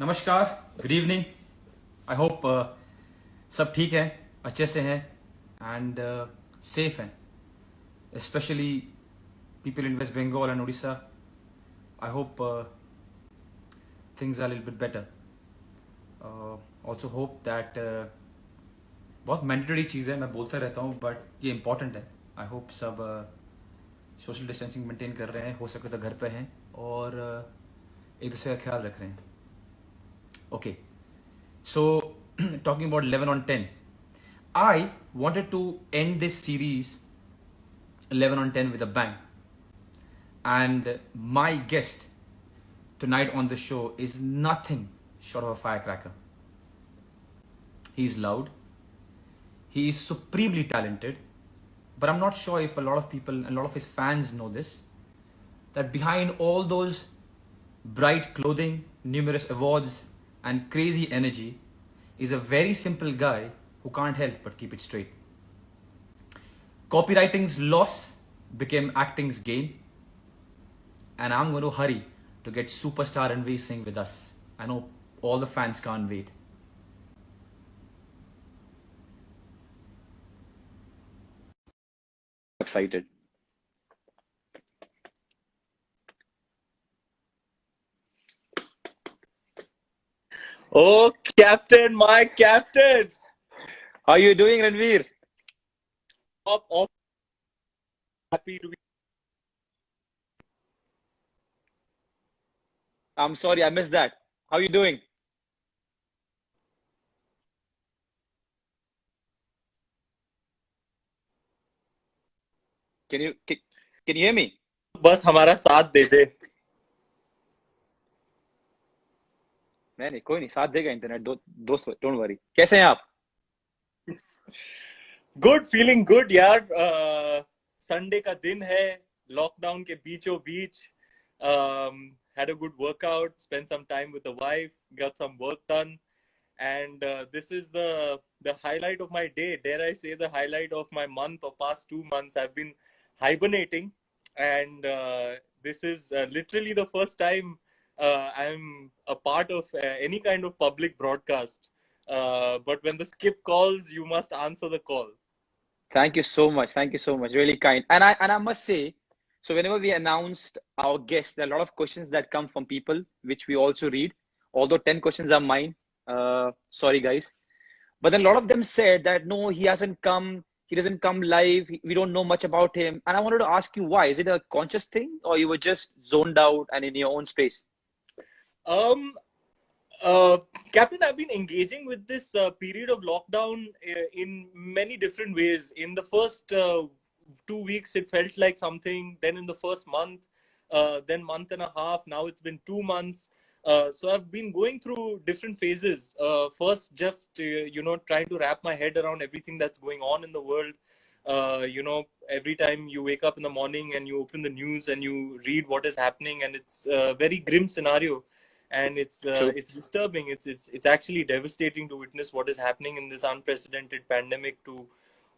नमस्कार, good evening. I hope सब ठीक है, अच्छे से हैं एंड सेफ हैं, specially people in West Bengal and Odisha. I hope things are a little bit better. Also hope that बहुत मैंडेटरी चीज़ है, मैं बोलता रहता हूँ बट ये इम्पॉर्टेंट है। आई होप सब सोशल डिस्टेंसिंग मेंटेन कर रहे हैं, हो सके तो घर पे हैं और एक दूसरे का ख्याल रख रहे हैं। Okay, so talking about 11 on 10, I wanted to end this series 11 on 10 with a bang. And my guest tonight on the show is nothing short of a firecracker. He's loud, he is supremely talented, but I'm not sure if a lot of people, a lot of his fans know this, that behind all those bright clothing, numerous awards, and crazy energy is a very simple guy who can't help but keep it straight. Copywriting's loss became acting's gain, and I'm going to hurry to get superstar Ranveer Singh with us. I know all the fans can't wait. Excited. Oh, Captain, my Captain! How are you doing, Ranveer? Up, happy to be. I'm sorry, I missed that. How are you doing? Can you hear me? बस हमारा साथ दे दे. नहीं कोई नहीं, साथ देगा internet. दोस्त don't worry. कैसे हैं आप? Good, feeling good, यार. संडे का दिन है, लॉकडाउन के बीचों बीच. Had a good workout, spent some time with the wife, got some work done, and this is the highlight of my day. Dare I say the highlight of my month or past 2 months? I've been hibernating, and this is literally the first time I'm a part of any kind of public broadcast. But when the skip calls, you must answer the call. Thank you so much. Thank you so much. Really kind. And I must say, so whenever we announced our guests, there are a lot of questions that come from people, which we also read. Although 10 questions are mine. Sorry, guys. But then a lot of them said that no, he hasn't come. He doesn't come live. We don't know much about him. And I wanted to ask you why. Is it a conscious thing, or you were just zoned out and in your own space? Um, uh, Captain, I've been engaging with this period of lockdown in many different ways. In the first 2 weeks, it felt like something. Then in the first month, then month and a half. Now it's been 2 months. So I've been going through different phases. First, just trying to wrap my head around everything that's going on in the world. Every time you wake up in the morning and you open the news and you read what is happening, and it's a very grim scenario, and it's disturbing. It's actually devastating to witness what is happening in this unprecedented pandemic to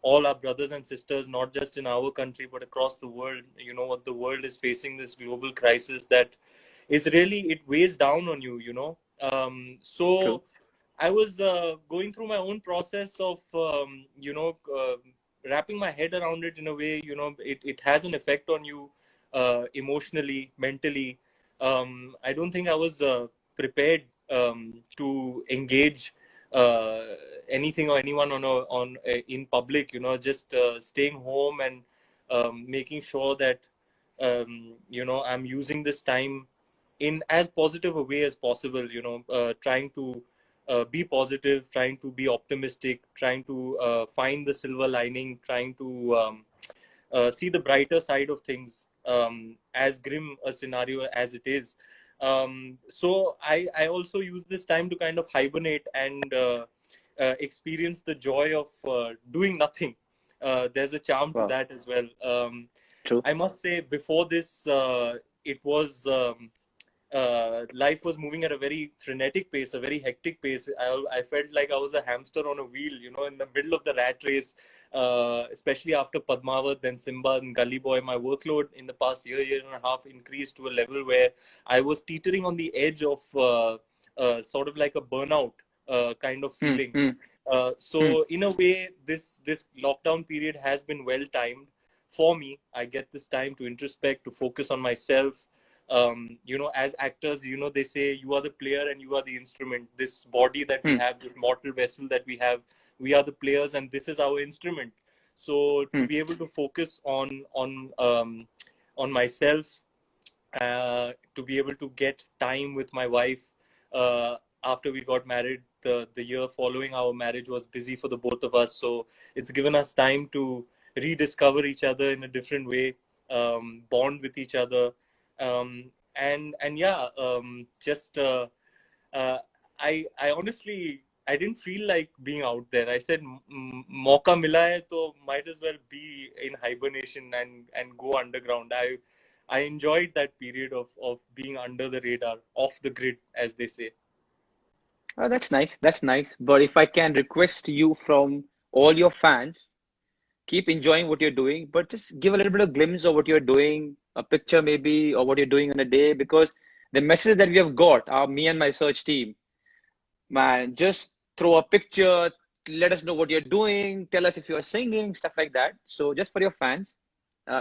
all our brothers and sisters, not just in our country but across the world. What the world is facing, this global crisis that is really, it weighs down on you. So True. I was going through my own process of wrapping my head around it in a way. It has an effect on you emotionally, mentally. I don't think I was prepared to engage anything or anyone in public. Just staying home and making sure that I'm using this time in as positive a way as possible. Trying to be positive, trying to be optimistic, trying to find the silver lining, trying to see the brighter side of things, as grim a scenario as it is. So I also use this time to kind of hibernate and experience the joy of doing nothing. There's a charm to Wow. that as well. True. I must say, before this, it was life was moving at a very frenetic pace, a very hectic pace. I felt like I was a hamster on a wheel, in the middle of the rat race, especially after Padmavat, then Simba and Gully Boy. My workload in the past year and a half increased to a level where I was teetering on the edge of sort of like a burnout kind of Hmm. feeling. Hmm. So in a way, this lockdown period has been well timed for me. I get this time to introspect, to focus on myself. As actors, they say you are the player and you are the instrument. This body that we Hmm. have, this mortal vessel that we have, we are the players and this is our instrument. So to Hmm. be able to focus on myself, to be able to get time with my wife after we got married. The year following our marriage was busy for the both of us, so it's given us time to rediscover each other in a different way, bond with each other, and yeah, just uh, I honestly I didn't feel like being out there. I said, "Mauka mila hai, to might as well be in hibernation and go underground." I enjoyed that period of being under the radar, off the grid, as they say. Oh, that's nice. That's nice. But if I can request you from all your fans, keep enjoying what you're doing, but just give a little bit of glimpse of what you're doing, a picture maybe, or what you're doing on a day, because the message that we have got, me and my search team, man, just throw a picture, let us know what you're doing, tell us if you're singing, stuff like that. So just for your fans,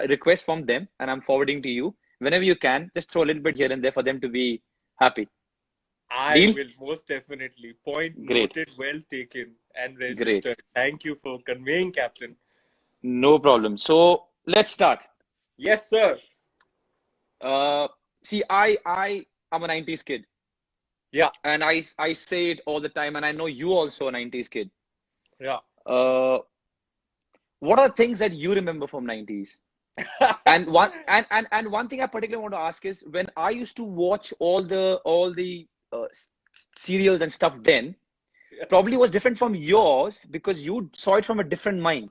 request from them, and I'm forwarding to you. Whenever you can, just throw a little bit here and there for them to be happy. I Deal? will most definitely. Point Great, noted, well taken and great. registered. Thank you for conveying, Captain. No problem. So let's start. Yes, sir. Uh, See, I am a 90s kid, Yeah, and I say it all the time, and I know you also a 90s kid. yeah. Uh, what are things that you remember from 90s? And one thing I particularly want to ask is, when I used to watch all the serials and stuff then, probably was different from yours because you saw it from a different mind.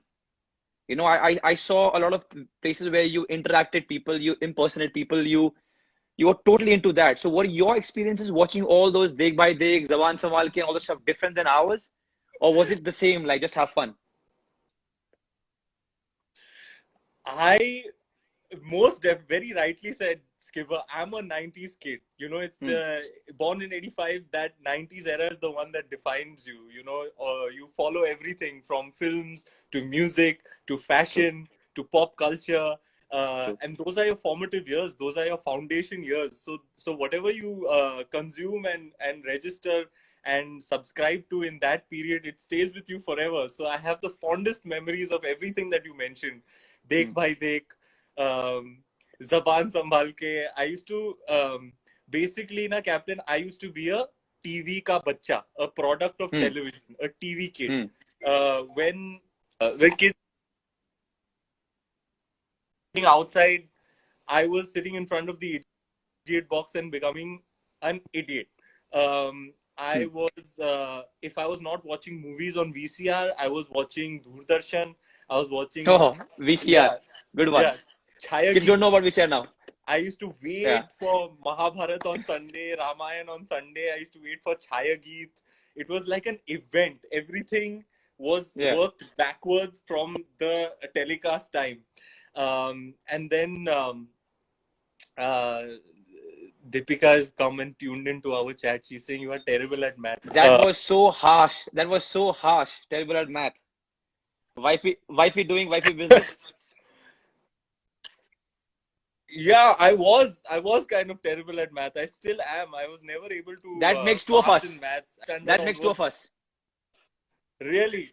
I saw a lot of places where you interacted people, you impersonate people, you were totally into that. So were your experiences watching all those Dekh by Dekh, Zawan Sambhal Ke and all the stuff different than ours? Or was it the same, like just have fun? I very rightly said, Skipper. I'm a 90s kid. It's Hmm. the born in 85. That 90s era is the one that defines you. You follow everything from films to music to True, fashion to pop culture. true. And those are your formative years. Those are your foundation years. So whatever you consume and register and subscribe to in that period, it stays with you forever. So I have the fondest memories of everything that you mentioned. Hmm. Dekh bhai dekh, Zaban Sambhal ke. I used to, basically, na Captain, I used to be a TV ka bacha, a product of Hmm. television, a TV kid. Hmm. When kids being outside, I was sitting in front of the idiot box and becoming an idiot. Hmm. I was, if I was not watching movies on VCR, I was watching Doordarshan. I was watching, Oh, VCR. yeah, Good one. yeah, Chaya Kids don't know about VCR now. I used to Yeah. wait for Mahabharat on Sunday, Ramayan on Sunday. I used to wait for Chaya Geet. It was like an event. Everything was Yeah. worked backwards from the telecast time. And then uh, Deepika has come and tuned into our chat. She's saying you are terrible at math. That was so harsh. That was so harsh. Terrible at math. Wifey doing wifey business. Yeah, I was kind of terrible at math. I still am. I was never able to That makes two of pass in us. maths. Standard That makes two of onwards, us. really.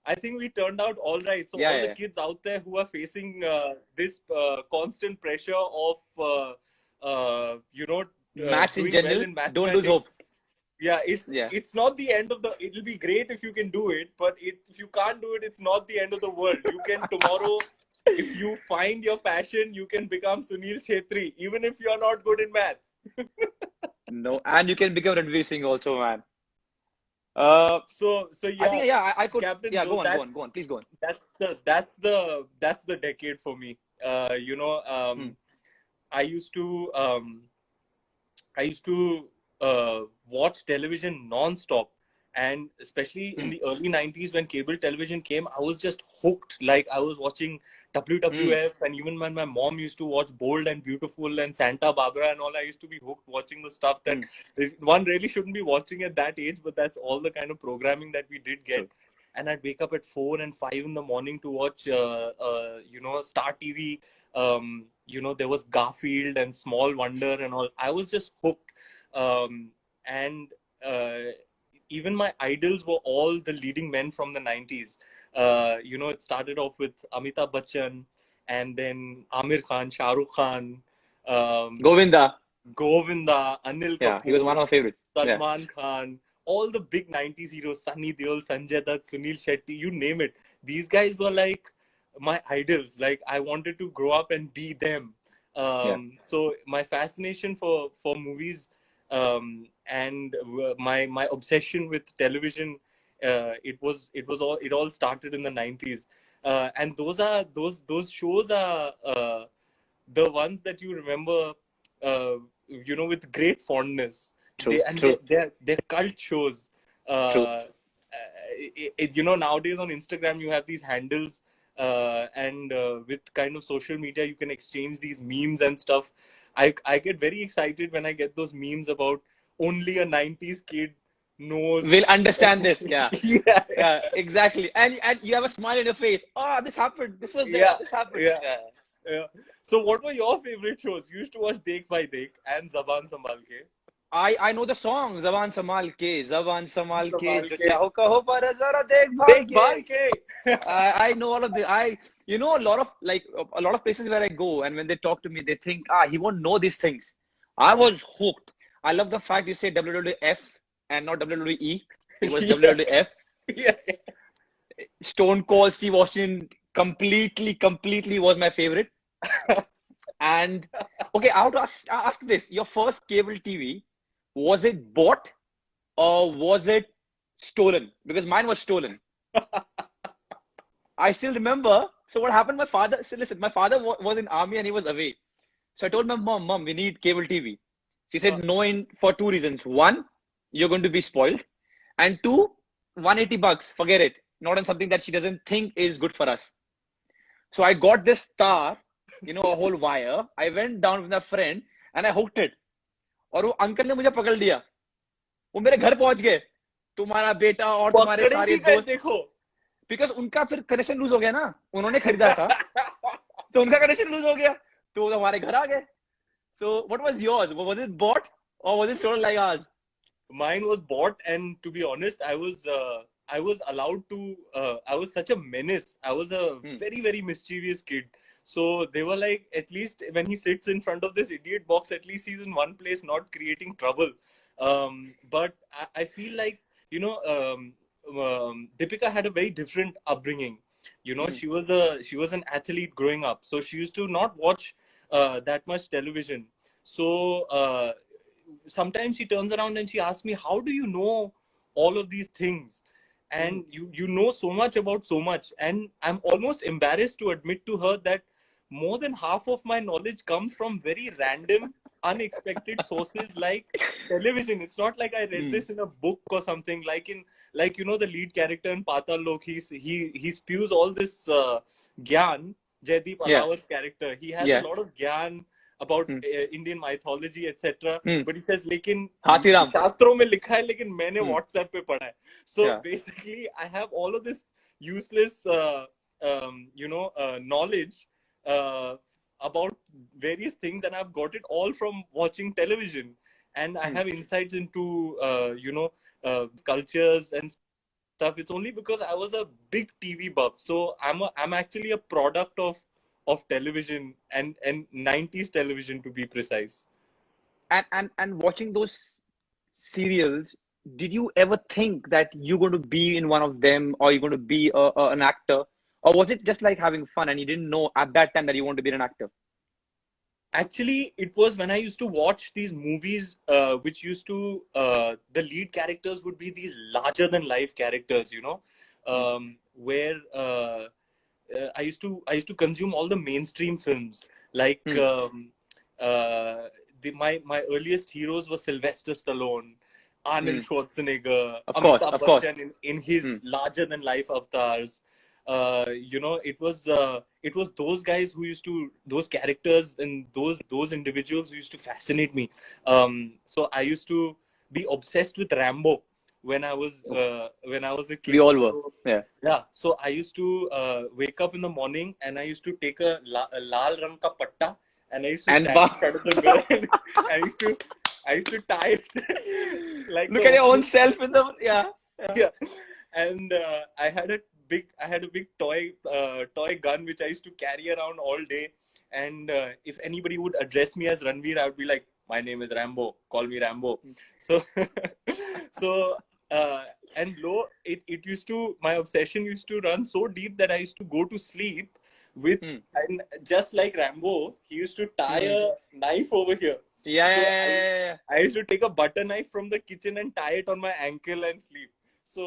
I think we turned out all right. So Yeah, all the yeah. kids out there who are facing this constant pressure of Maths in doing well general, in don't lose hope. mathematics, yeah, it's Yeah. it's not the end of the. It'll be great if you can do it, but if you can't do it, it's not the end of the world. You can tomorrow, if you find your passion, you can become Sunil Chhetri, even if you're not good in maths. No, and you can become Ranveer Singh also, man. Uh, So I yeah, think yeah, I could. Captain. Yeah, So go on, go that's on, go on. Please go on. that's the decade for me. Hmm. I used to watch television non-stop, and especially in Hmm. the early 90s when cable television came, I was just hooked. Like I was watching WWF, and even when my mom used to watch Bold and Beautiful and Santa Barbara and all, I used to be hooked watching the stuff that one really shouldn't be watching at that age, but that's all the kind of programming that we did get. And I'd wake up at 4 and 5 in the morning to watch, Star TV. There was Garfield and Small Wonder and all. I was just hooked. And even my idols were all the leading men from the 90s. It started off with Amitabh Bachchan, and then Amir Khan, Shah Rukh Khan, Govinda, Anil Kapoor, he was one of my favorites. Salman Khan, all the big 90s heroes, Sunny Deol, Sanjay Dutt, Sunil Shetty, you name it. These guys were like my idols. Like, I wanted to grow up and be them. So my fascination for movies, and my obsession with television, it all started in the 90s. And those shows are the ones that you remember, with great fondness. They're cult shows. Nowadays on Instagram you have these handles, and with kind of social media you can exchange these memes and stuff. I get very excited when I get those memes about only a 90s kid knows, will understand this. yeah. Exactly. And you have a smile on your face. Oh, this happened. This was there. This happened. Yeah. So what were your favorite shows? You used to watch Dekh Bhai Dekh and Zaban Sambhal Ke. I know the song Zaban Samal Ke, Zaban Samal Ke, jo chaho kaho par zara dekh ke. I know all of the. A lot of places where I go, and when they talk to me, they think, he won't know these things. I was hooked. I love the fact you say WWF and not WWE. It was WWF. Yeah. Stone Cold Steve Austin completely was my favorite. And okay, I have to ask this: your first cable TV, was it bought or was it stolen? Because mine was stolen. I still remember. So what happened? My father was in army and he was away. So I told my mom, we need cable TV. She said no, for two reasons. One, you're going to be spoiled. And two, $180, forget it. Not on something that she doesn't think is good for us. So I got this star, a whole wire. I went down with a friend and I hooked it. और वो uncle ने मुझे पकड़ लिया, वो मेरे घर पहुंच गए, तुम्हारा बेटा और तुम्हारे सारे दोस्त देखो, बिकॉज उनका फिर कनेक्शन लूज हो गया ना, उन्होंने खरीदा था तो उनका कनेक्शन लूज हो गया, तो हमारे घर आ गए. So what was yours? Was it bought or was it stolen like ours? Mine was bought, and to be honest, I was allowed to. I was such a menace. I was a very, very mischievous kid. So they were like, at least when he sits in front of this idiot box, at least he's in one place, not creating trouble. But I feel like, Deepika had a very different upbringing. She was an athlete growing up, so she used to not watch that much television. So sometimes she turns around and she asks me, how do you know all of these things? And you know so much about so much. And I'm almost embarrassed to admit to her that more than half of my knowledge comes from very random, unexpected sources like television. It's not like I read this in a book or something. Like the lead character in Patal Lok, he spews all this gyan. Jaideep Alawar's character, he has a lot of gyan about Indian mythology, etc. But he says, "Lekin शास्त्रों में लिखा है, लेकिन मैंने WhatsApp पे पढ़ा है." So basically, I have all of this useless, knowledge about various things, and I've got it all from watching television. And I have insights into, cultures and stuff. It's only because I was a big TV buff. So I'm actually a product of television and 90s television, to be precise. And watching those serials, did you ever think that you're going to be in one of them, or you're going to be an actor? Or was it just like having fun and you didn't know at that time that you want to be an actor? Actually, it was when I used to watch these movies, which used to, the lead characters would be these larger than life characters, where I used to consume all the mainstream films. Like my earliest heroes were Sylvester Stallone, Arnold Schwarzenegger, Amitabh Bachchan in his larger than life avatars. it was those guys who used to, those characters and those individuals who used to fascinate me. So I used to be obsessed with Rambo when I was a We kid. all were. So Yeah. yeah, so I used to wake up in the morning and I used to take a lal rang ka patta, and I used to And stand in front of the mirror and I used to tie it like the look at your own opening. self in the yeah. Yeah. Yeah, and I had a big toy gun which I used to carry around all day. And if anybody would address me as Ranveer, I would be like, "My name is Rambo. Call me Rambo." So, so and it used to, my obsession used to run so deep that I used to go to sleep with, Hmm. and just like Rambo, he used to tie a knife over here. Yeah, So yeah, yeah, yeah. I used to take a butter knife from the kitchen and tie it on my ankle and sleep. So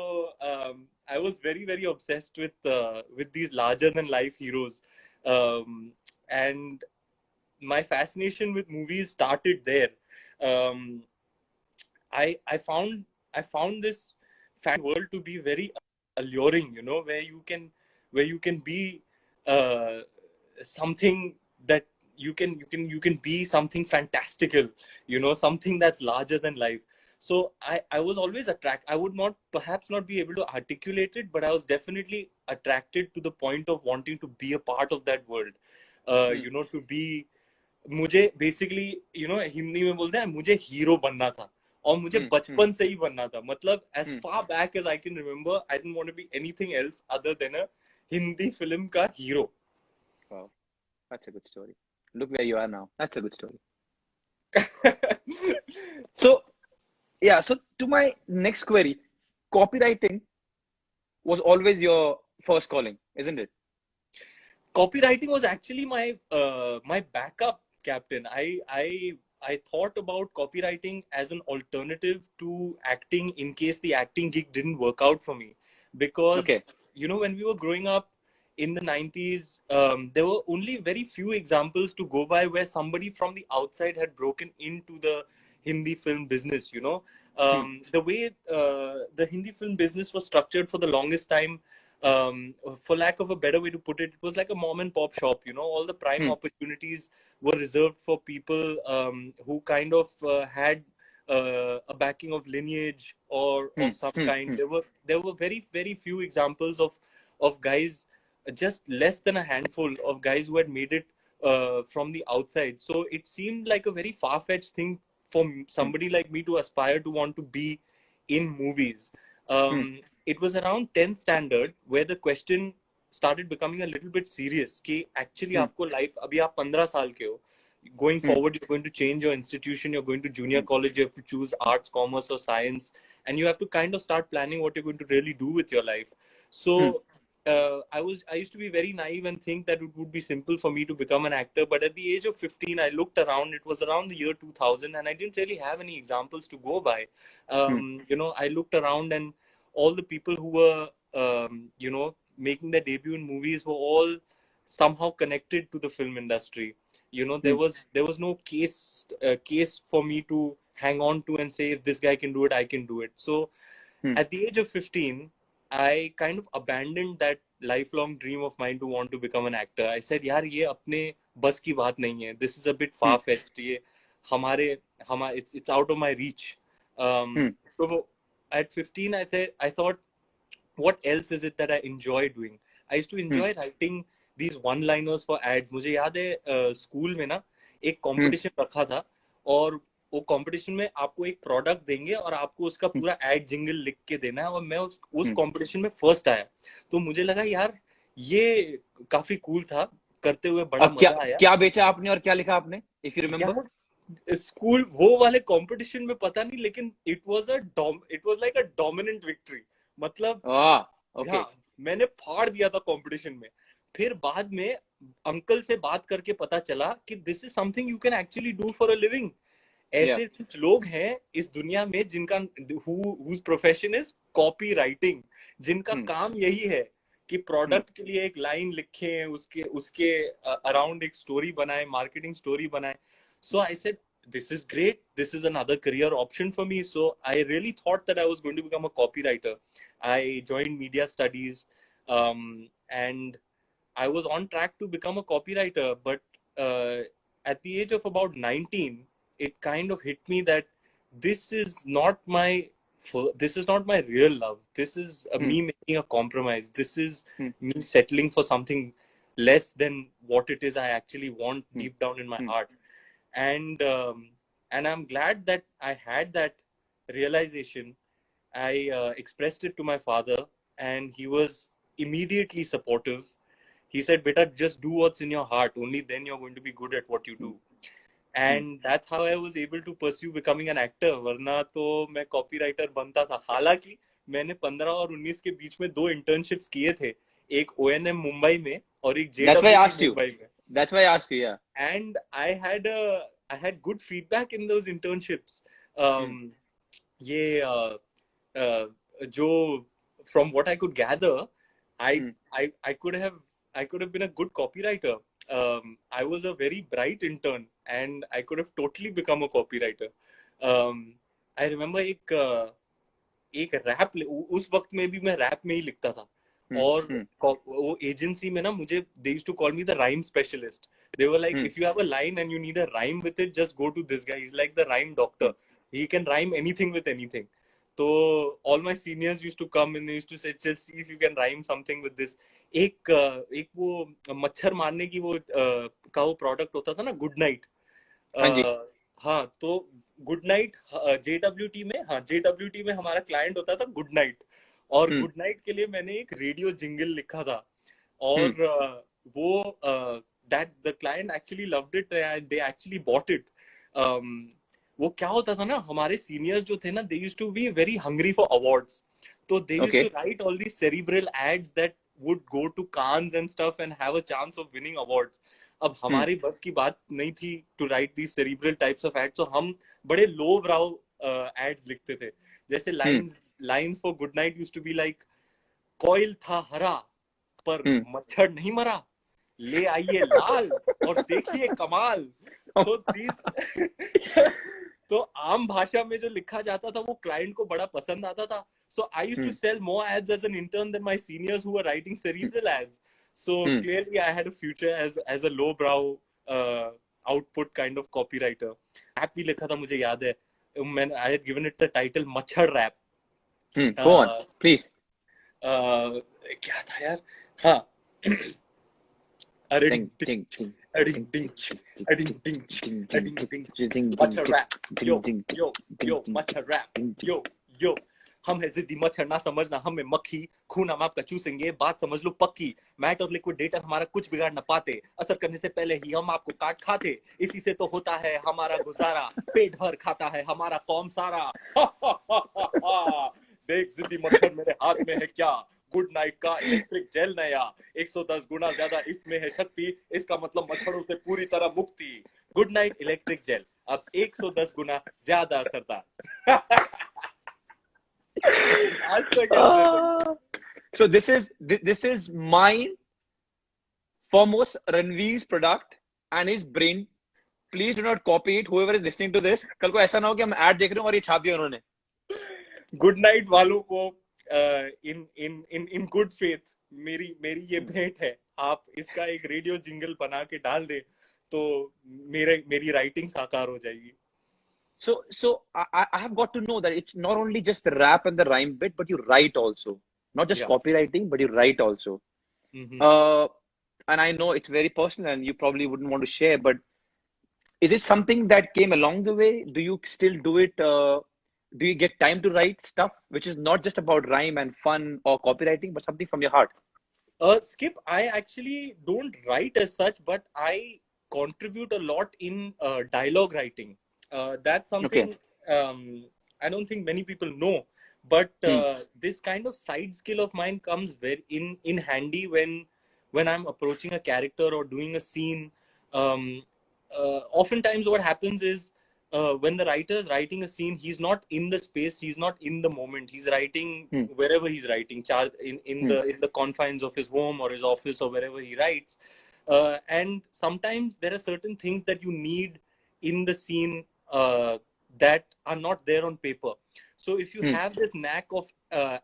I was very, very obsessed with these larger than life heroes, and my fascination with movies started there. Um, I found this fan world to be very alluring, you know, where you can be uh, something that you can be something fantastical, you know, something that's larger than life. So I was always attracted. I would not perhaps not be able to articulate it, but I was definitely attracted to the point of wanting to be a part of that world. You know, to be, मुझे basically you know Hindi में बोलते हैं मुझे hero बनना था, और मुझे बचपन से ही बनना था. मतलब as far back as I can remember, I didn't want to be anything else other than a Hindi film का hero. Wow, that's a good story. Look where you are now. That's a good story. So, yeah. So to my next query, copywriting was always your first calling, isn't it? Copywriting was actually my backup, captain. I thought about copywriting as an alternative to acting in case the acting gig didn't work out for me, because Okay. you know, when we were growing up in the 90s, there were only very few examples to go by where somebody from the outside had broken into the Hindi film business. You know, the way the Hindi film business was structured for the longest time, for lack of a better way to put it, it was like a mom and pop shop. You know, all the prime opportunities were reserved for people who kind of had a backing of lineage or of some kind. There were very, very few examples of guys, just less than a handful of guys who had made it from the outside. So it seemed like a very far-fetched thing for somebody like me to aspire to want to be in movies. It was around 10th standard where the question started becoming a little bit serious कि actually आपको life, अभी आप 15 साल के हो, going forward you're going to change your institution, you're going to junior college, you have to choose arts, commerce or science, and you have to kind of start planning what you're going to really do with your life. So I used to be very naive and think that it would be simple for me to become an actor. But at the age of 15, I looked around. It was around the year 2000, and I didn't really have any examples to go by. You know, I looked around, and all the people who were, you know, making their debut in movies were all somehow connected to the film industry. You know, there was no case for me to hang on to and say, if this guy can do it, I can do it. So at the age of 15, I kind of abandoned that lifelong dream of mine to want to become an actor. I said, यार ये अपने बस की बात नहीं है. This is a bit far fetched. ये it's out of my reach. So at 15, I thought, what else is it that I enjoy doing? I used to enjoy writing these one-liners for ads. मुझे याद है school में ना एक competition रखा था, और वो कंपटीशन में आपको एक प्रोडक्ट देंगे और आपको उसका पूरा एड जिंगल लिख के देना है, और मैं उस कंपटीशन में फर्स्ट आया. तो मुझे लगा यार ये काफी कूल था, करते हुए बड़ा क्या मजा आया. क्या बेचा आपने और क्या लिखा आपने, इफ यू रिमेम्बर? स्कूल वो वाले कंपटीशन में पता नहीं, लेकिन it was like a dominant victory. मतलब ओके. मैंने फाड़ दिया था कंपटीशन में. फिर बाद में अंकल से बात करके पता चला कि this is something you can actually do for a living. ऐसे कुछ लोग हैं इस दुनिया में जिनका whose profession is copy writing, जिनका काम यही है कि प्रोडक्ट के लिए एक लाइन लिखे, उसके उसके अराउंड एक स्टोरी बनाए, मार्केटिंग स्टोरी बनाए. So I said, this is great. This is another career option for me. So I really thought that I was going to become a copywriter. I joined media studies. and I was on track to become a copywriter, but at the age of about 19, it kind of hit me that this is not my this is not my real love. This is me making a compromise. This is me settling for something less than what it is I actually want deep down in my heart. And I'm glad that I had that realization. I expressed it to my father, and he was immediately supportive. He said, "Beta, just do what's in your heart. Only then you're going to be good at what you do." And that's how I was able to pursue becoming an actor. वरना तो मैं copywriter बनता था. हालांकि मैंने 15 और 19 के बीच में 2 internships किए थे. एक ONM मुंबई में और एक That's why I JWT asked you. Mumbai में. That's why I asked you, yeah. And I had good feedback in those internships. ये जो from what I could gather, I could have been a good copywriter. I was a very bright intern, and I could have totally become a copywriter. I remember एक rap उस वक्त में भी मैं rap में ही लिखता था. और वो एजेंसी में ना मुझे they used to call me the rhyme specialist. They were like, if you have a line and you need a rhyme with it, just go to this guy. He's like the rhyme doctor. He can rhyme anything with anything. So all my seniors used to come and they used to say, just see if you can rhyme something with this. एक वो मच्छर मारने की वो का वो product होता था ना, गुड नाइट. हाँ, तो गुड नाइट JWT में हमारा क्लाइंट होता था गुड नाइट. और गुड नाइट के लिए मैंने एक रेडियो जिंगल लिखा था. और वो that the client actually loved it and they actually bought it. वो क्या होता था ना, हमारे सीनियर्स जो थे ना, they used to be very hungry for awards. So they used to write all these cerebral ads that would go to Cannes and stuff and have a chance of winning awards. अब हमारी बस की बात नहीं थी to write these cerebral types of ads, so हम बड़े low brow ads लिखते थे. जैसे lines for good night used to be like, कोयल था हरा पर मच्छर नहीं मरा, ले आइए लाल और देखिए कमाल. तो तो आम भाषा में जो लिखा जाता था वो क्लाइंट को बड़ा पसंद आता था. So I used to sell more ads as an intern than my seniors who were writing cerebral ads. So clearly I had a future as a lowbrow output kind of copywriter. Rap भी लिखा था, मुझे याद है. I had given it the title मच्छर rap. Go on, please. क्या था यार? हाँ. मच्छर रैप. यो मच्छर रैप. यो हम है जिद्दी मच्छर, ना समझना हमें मक्खी, खून हम आपका चूसेंगे, बात समझ लो पक्की. मैट और लिक्विड डेटा हमारा कुछ बिगाड़ ना पाते, असर करने से पहले ही हम आपको काट खाते. इसी से तो होता है हमारा गुजारा, पेट भर खाता है हमारा कौम सारा. देख जिद्दी मच्छर मेरे हाथ में है क्या, गुड नाइट का इलेक्ट्रिक जेल नया, 110 गुना ज्यादा इसमें है शक्ति, इसका मतलब मच्छरों से पूरी तरह मुक्ति. गुड नाइट इलेक्ट्रिक जेल अब 110 गुना ज्यादा असरदार. So this is my foremost Ranveer's product and his brain. Please do not copy it. Whoever is listening to this, कल को ऐसा ना हो कि हम ad देख रहे हो और ये छाप दिया उन्होंने. गुड नाइट वालों को in good faith मेरी ये भेंट है. आप इसका एक रेडियो जिंगल बना के डाल दे तो मेरी राइटिंग साकार हो जाएगी. So I have got to know that it's not only just the rap and the rhyme bit, but you write also. Not just copywriting, but you write also. And I know it's very personal and you probably wouldn't want to share, but is it something that came along the way? Do you still do it? Do you get time to write stuff which is not just about rhyme and fun or copywriting, but something from your heart? Skip, I actually don't write as such, but I contribute a lot in dialogue writing. That's something I don't think many people know, but this kind of side skill of mine comes very in handy when I'm approaching a character or doing a scene. Oftentimes what happens is when the writer is writing a scene, he's not in the space, he's not in the moment, he's writing wherever he's writing, in the confines of his home or his office or wherever he writes. And sometimes there are certain things that you need in the scene that are not there on paper. So if you have this knack of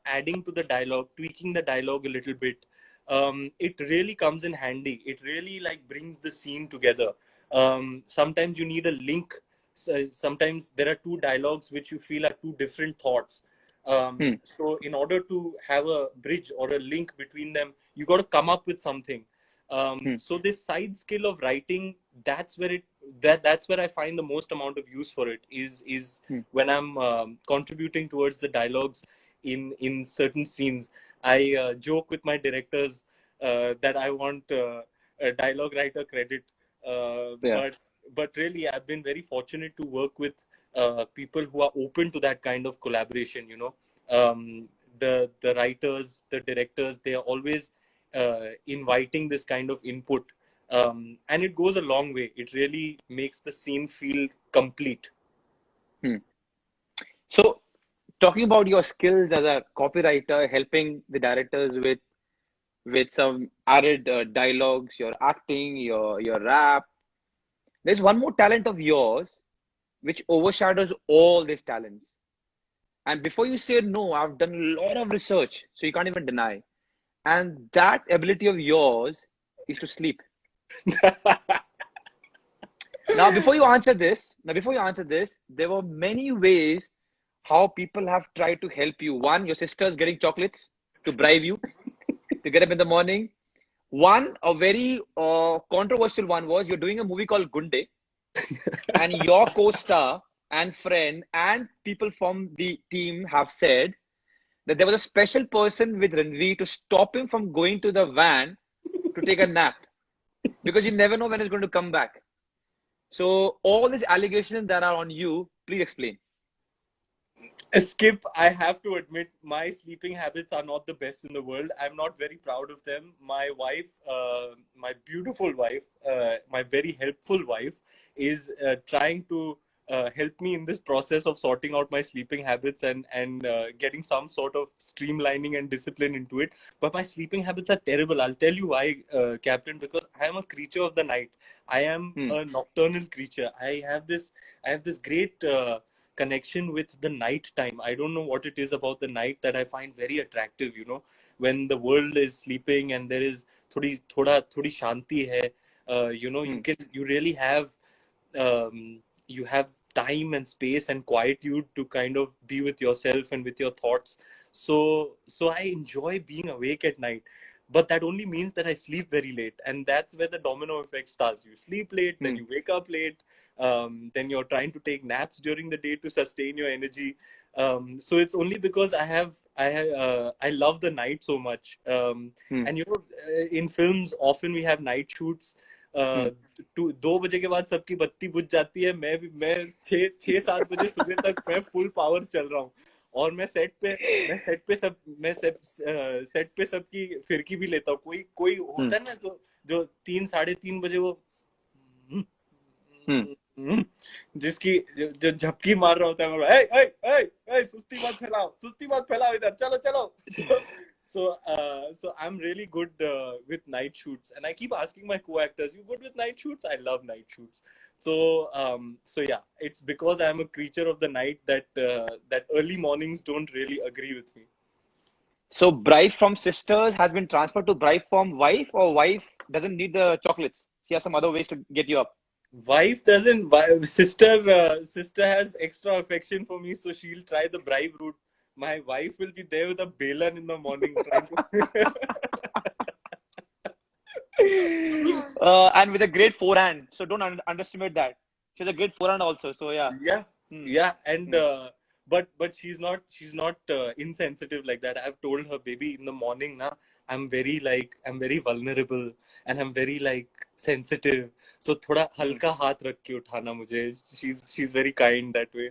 adding to the dialogue, tweaking the dialogue a little bit, it really comes in handy. It really like brings the scene together. Sometimes you need a link. Sometimes there are two dialogues which you feel are two different thoughts. Hmm. So in order to have a bridge or a link between them, you got to come up with something. Hmm. So this side skill of writing, that's where I find the most amount of use for it is Hmm. when I'm contributing towards the dialogues in certain scenes. I joke with my directors that I want a dialogue writer credit, Yeah. but really I've been very fortunate to work with people who are open to that kind of collaboration. The writers, the directors, they are always inviting this kind of input, and it goes a long way. It really makes the scene feel complete. Hmm. So, talking about your skills as a copywriter, helping the directors with some added dialogues, your acting, your rap. There's one more talent of yours which overshadows all these talents. And before you say no, I've done a lot of research, so you can't even deny. And that ability of yours is to sleep. Now, before you answer this, there were many ways how people have tried to help you. One, your sister's getting chocolates to bribe you to get up in the morning. One, a very controversial one was you're doing a movie called Gunde, and your co-star and friend and people from the team have said that there was a special person with Ranveer to stop him from going to the van to take a nap because you never know when he's going to come back. So all these allegations that are on you, please explain. Skip, I have to admit, my sleeping habits are not the best in the world. I'm not very proud of them. My wife, my beautiful wife, my very helpful wife, is trying to help me in this process of sorting out my sleeping habits and getting some sort of streamlining and discipline into it. But my sleeping habits are terrible. I'll tell you why, Captain. Because I am a creature of the night. I am Hmm. a nocturnal creature. I have this great. Connection with the night time. I don't know what it is about the night that I find very attractive, when the world is sleeping and there is थोड़ी shanti hai. Hmm. You really have you have time and space and quietude to kind of be with yourself and with your thoughts. So I enjoy being awake at night, but that only means that I sleep very late, and that's where the domino effect starts. You sleep late, then Hmm. you wake up late, then you're trying to take naps during the day to sustain your energy. So it's only because I love the night so much. Hmm. And in films often we have night shoots. Hmm. 2 बजे के बाद सबकी बत्ती बुझ जाती है. मैं 6-7 बजे सुबह तक मैं फुल पावर चल रहा हूँ, और मैं सेट पे सबकी फिरकी भी लेता हूँ. कोई कोई Hmm. होता है ना, जो 3-3:30 बजे वो Hmm. जिसकी जो झपकी मार रहा होता है, मैं, ए ए ए ए सुस्ती मत फैलाओ इधर, चलो चलो. So I'm really good with night shoots, and I keep asking my co-actors, "You good with night shoots?" I love night shoots. So yeah, it's because I'm a creature of the night that early mornings don't really agree with me. So bribe from sisters has been transferred to bribe from wife, or wife doesn't need the chocolates. She has some other ways to get you up. Wife doesn't. Sister has extra affection for me, so she'll try the bribe route. My wife will be there with a balan in the morning trying to. And with a great forehand. So don't underestimate that. She has a great forehand also. So yeah. Yeah, Hmm. yeah, and Hmm. but she's not insensitive like that. I've told her, baby, in the morning na, I'm very vulnerable, and I'm very like sensitive. So थोड़ा Hmm. हल्का हाथ रख के उठाना मुझे. She's very kind that way.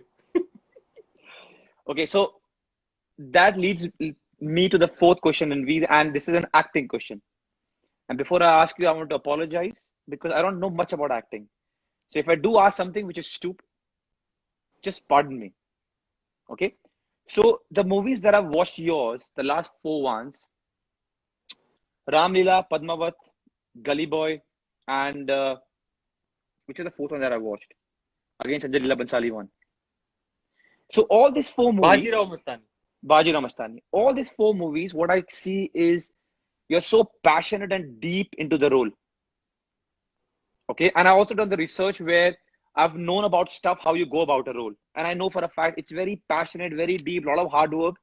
Okay, so that leads me to the fourth question, and this is an acting question. And before I ask you, I want to apologize because I don't know much about acting. So if I do ask something which is stupid, just pardon me. Okay. So the movies that I've watched yours, the last four ones, Ram Leela, Padmavat, Gully Boy, and which is the fourth one that I watched? Again, Sanjay Leela Bhansali one. So all these four movies, Bajirao Mastani. Baji Ramastani, all these four movies, what I see is you're so passionate and deep into the role. Okay. And I also done the research where I've known about stuff, how you go about a role. And I know for a fact it's very passionate, very deep, a lot of hard work.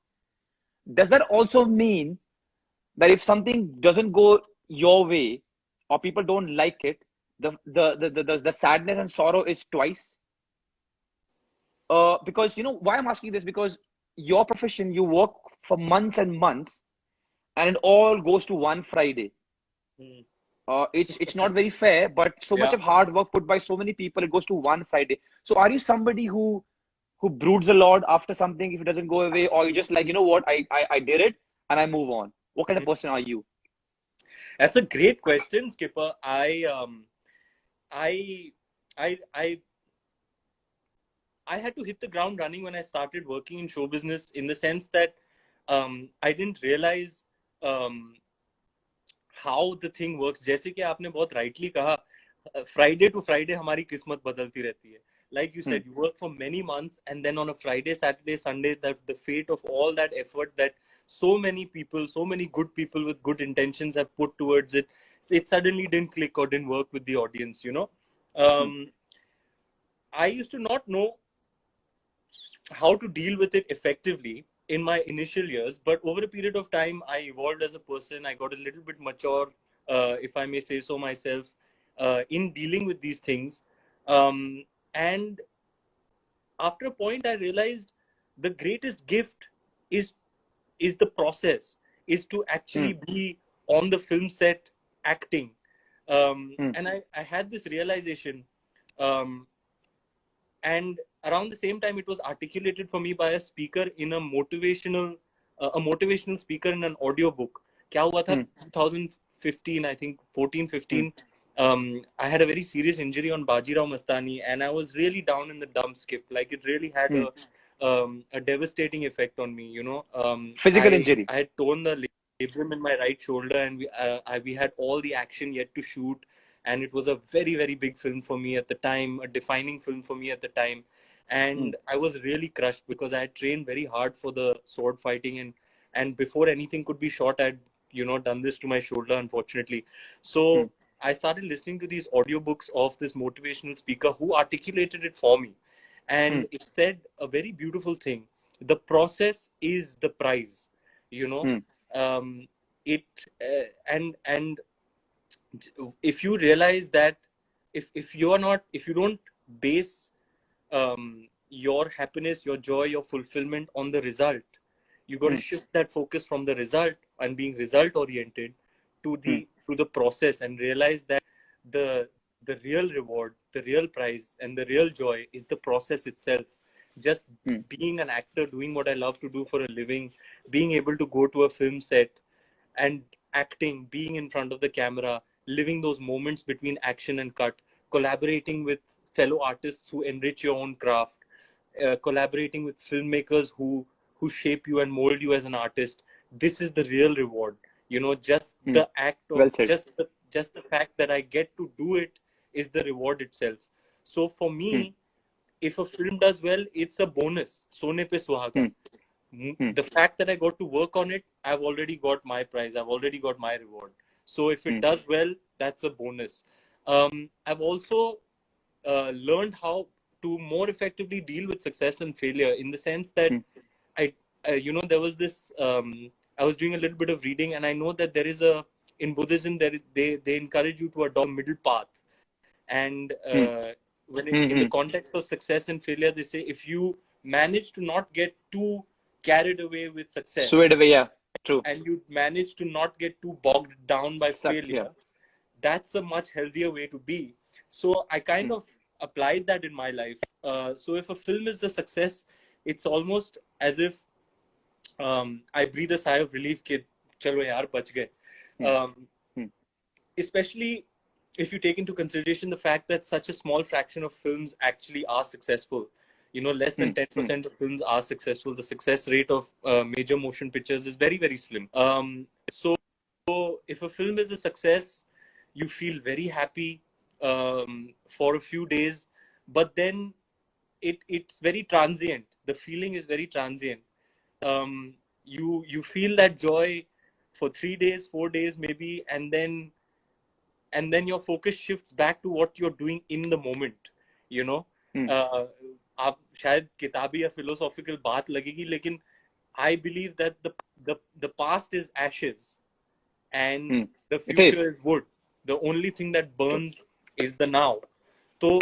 Does that also mean that if something doesn't go your way or people don't like it, the sadness and sorrow is twice? Because you know why I'm asking this, because your profession, you work for months and months and it all goes to one Friday. Mm. It's not very fair, but so much Yeah. of hard work put by so many people, it goes to one Friday. So are you somebody who broods a lot after something if it doesn't go away, or you just like, you know what, I did it and I move on? What kind of person are you? That's a great question, Skipper. I I had to hit the ground running when I started working in show business, in the sense that I didn't realize um, how the thing works. जैसे कि आपने बहुत rightly कहा, Friday to Friday हमारी किस्मत बदलती रहती है. Like you Hmm. said, you work for many months, and then on a Friday, Saturday, Sunday, that the fate of all that effort that so many people, so many good people with good intentions have put towards it, it suddenly didn't click or didn't work with the audience, you know. Hmm. I used to not know how to deal with it effectively in my initial years, but over a period of time I evolved as a person. I got a little bit mature, if I may say so myself, in dealing with these things. And after a point I realized the greatest gift is the process, is to Hmm. actually be on the film set acting. Hmm. And I had this realization, um, and around the same time it was articulated for me by a speaker in a motivational speaker in an audio book. क्या हुआ था, Hmm. 2015, I think 14 Hmm. 15, I had a very serious injury on Bajirao Mastani, and I was really down in the dumps, Skip. Like, it really had Hmm. a devastating effect on me, you know. Physical injury. I had torn the labrum in my right shoulder, and we had all the action yet to shoot, and it was a very, very big film for me at the time, a defining film for me at the time. Hmm. And I was really crushed because I had trained very hard for the sword fighting, and before anything could be shot, I'd, you know, done this to my shoulder, unfortunately. Hmm. So I started listening to these audiobooks of this motivational speaker who articulated it for me, Hmm. and it said a very beautiful thing: the process is the prize, you know. Hmm. um, it and if you realize that, if you are not, if you don't base your happiness, your joy, your fulfillment on the result, you got to Hmm. shift that focus from the result and being result oriented Hmm. to the process, and realize that the the real reward, the real prize, and the real joy is the process itself. Just Hmm. being an actor, doing what I love to do for a living, being able to go to a film set and acting, being in front of the camera, living those moments between action and cut, collaborating with fellow artists who enrich your own craft, collaborating with filmmakers who shape you and mold you as an artist. This is the real reward. You know, just Hmm. the act of Well said. just the fact that I get to do it is the reward itself. So for Hmm. me, if a film does well, it's a bonus. Sone pe suhaga. Hmm. Hmm. The fact that I got to work on it, I've already got my prize. I've already got my reward. So if it Hmm. does well, that's a bonus. I've also learned how to more effectively deal with success and failure, in the sense that Hmm. I, you know, there was this. I was doing a little bit of reading, and I know that there is a, in Buddhism, there they encourage you to adopt middle path. And Hmm. in the Hmm. context of success and failure, they say if you manage to not get too carried away with success, Swayed away. Yeah. True. and you manage to not get too bogged down by Suck. Yeah. failure, that's a much healthier way to be. So I kind Hmm. of applied that in my life. So if a film is a success, it's almost as if I breathe a sigh of relief कि चलो यार बच गए. Hmm. Um, Hmm. especially if you take into consideration the fact that such a small fraction of films actually are successful. You know, less Hmm. than Hmm. 10% of films are successful. The success rate of major motion pictures is very, very slim. So if a film is a success, you feel very happy for a few days, but then it's very transient. The feeling is very transient. You feel that joy for 3 days, 4 days maybe, and then your focus shifts back to what you're doing in the moment, you know. आप शायद किताबी या philosophical बात लगेगी, लेकिन I believe that the past is ashes and the It is. future is wood. The only thing that burns is the now. तो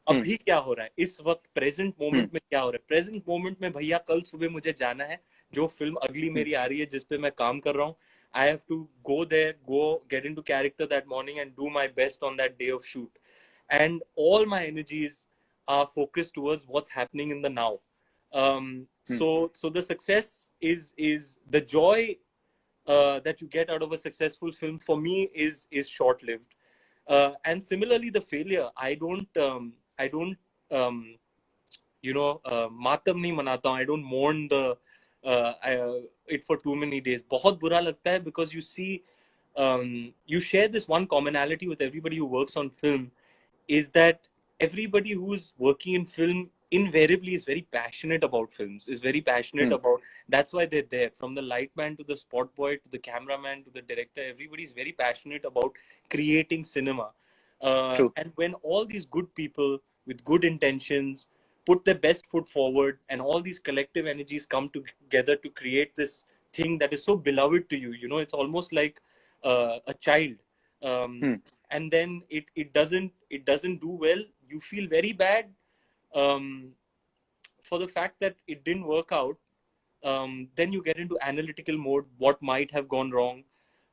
अभी क्या हो रहा है इस वक्त, प्रेजेंट मोमेंट में क्या हो रहा है? प्रेजेंट मोमेंट में भैया कल सुबह मुझे जाना है, जो फिल्म अगली मेरी आ रही है जिस पे मैं काम कर रहा हूँ, I have to go there, get into character that morning and do my best on that day of shoot. And all my energies are focused towards what's happening in the now. So the success is the joy that you get out of a successful film, for me, is short-lived. And similarly, the failure, I don't मातम नहीं मनाता हूँ. I don't mourn it for too many days. बहुत बुरा लगता है because you share this one commonality with everybody who works on film, is that everybody who's working in film invariably is very passionate about films, is very passionate about, that's why they're there. From the lightman to the spot boy to the cameraman to the director, everybody is very passionate about creating cinema. And when all these good people with good intentions put their best foot forward, and all these collective energies come together to create this thing that is so beloved to you, you know, it's almost like a child. And then it doesn't do well, you feel very bad for the fact that it didn't work out. Then you get into analytical mode, what might have gone wrong,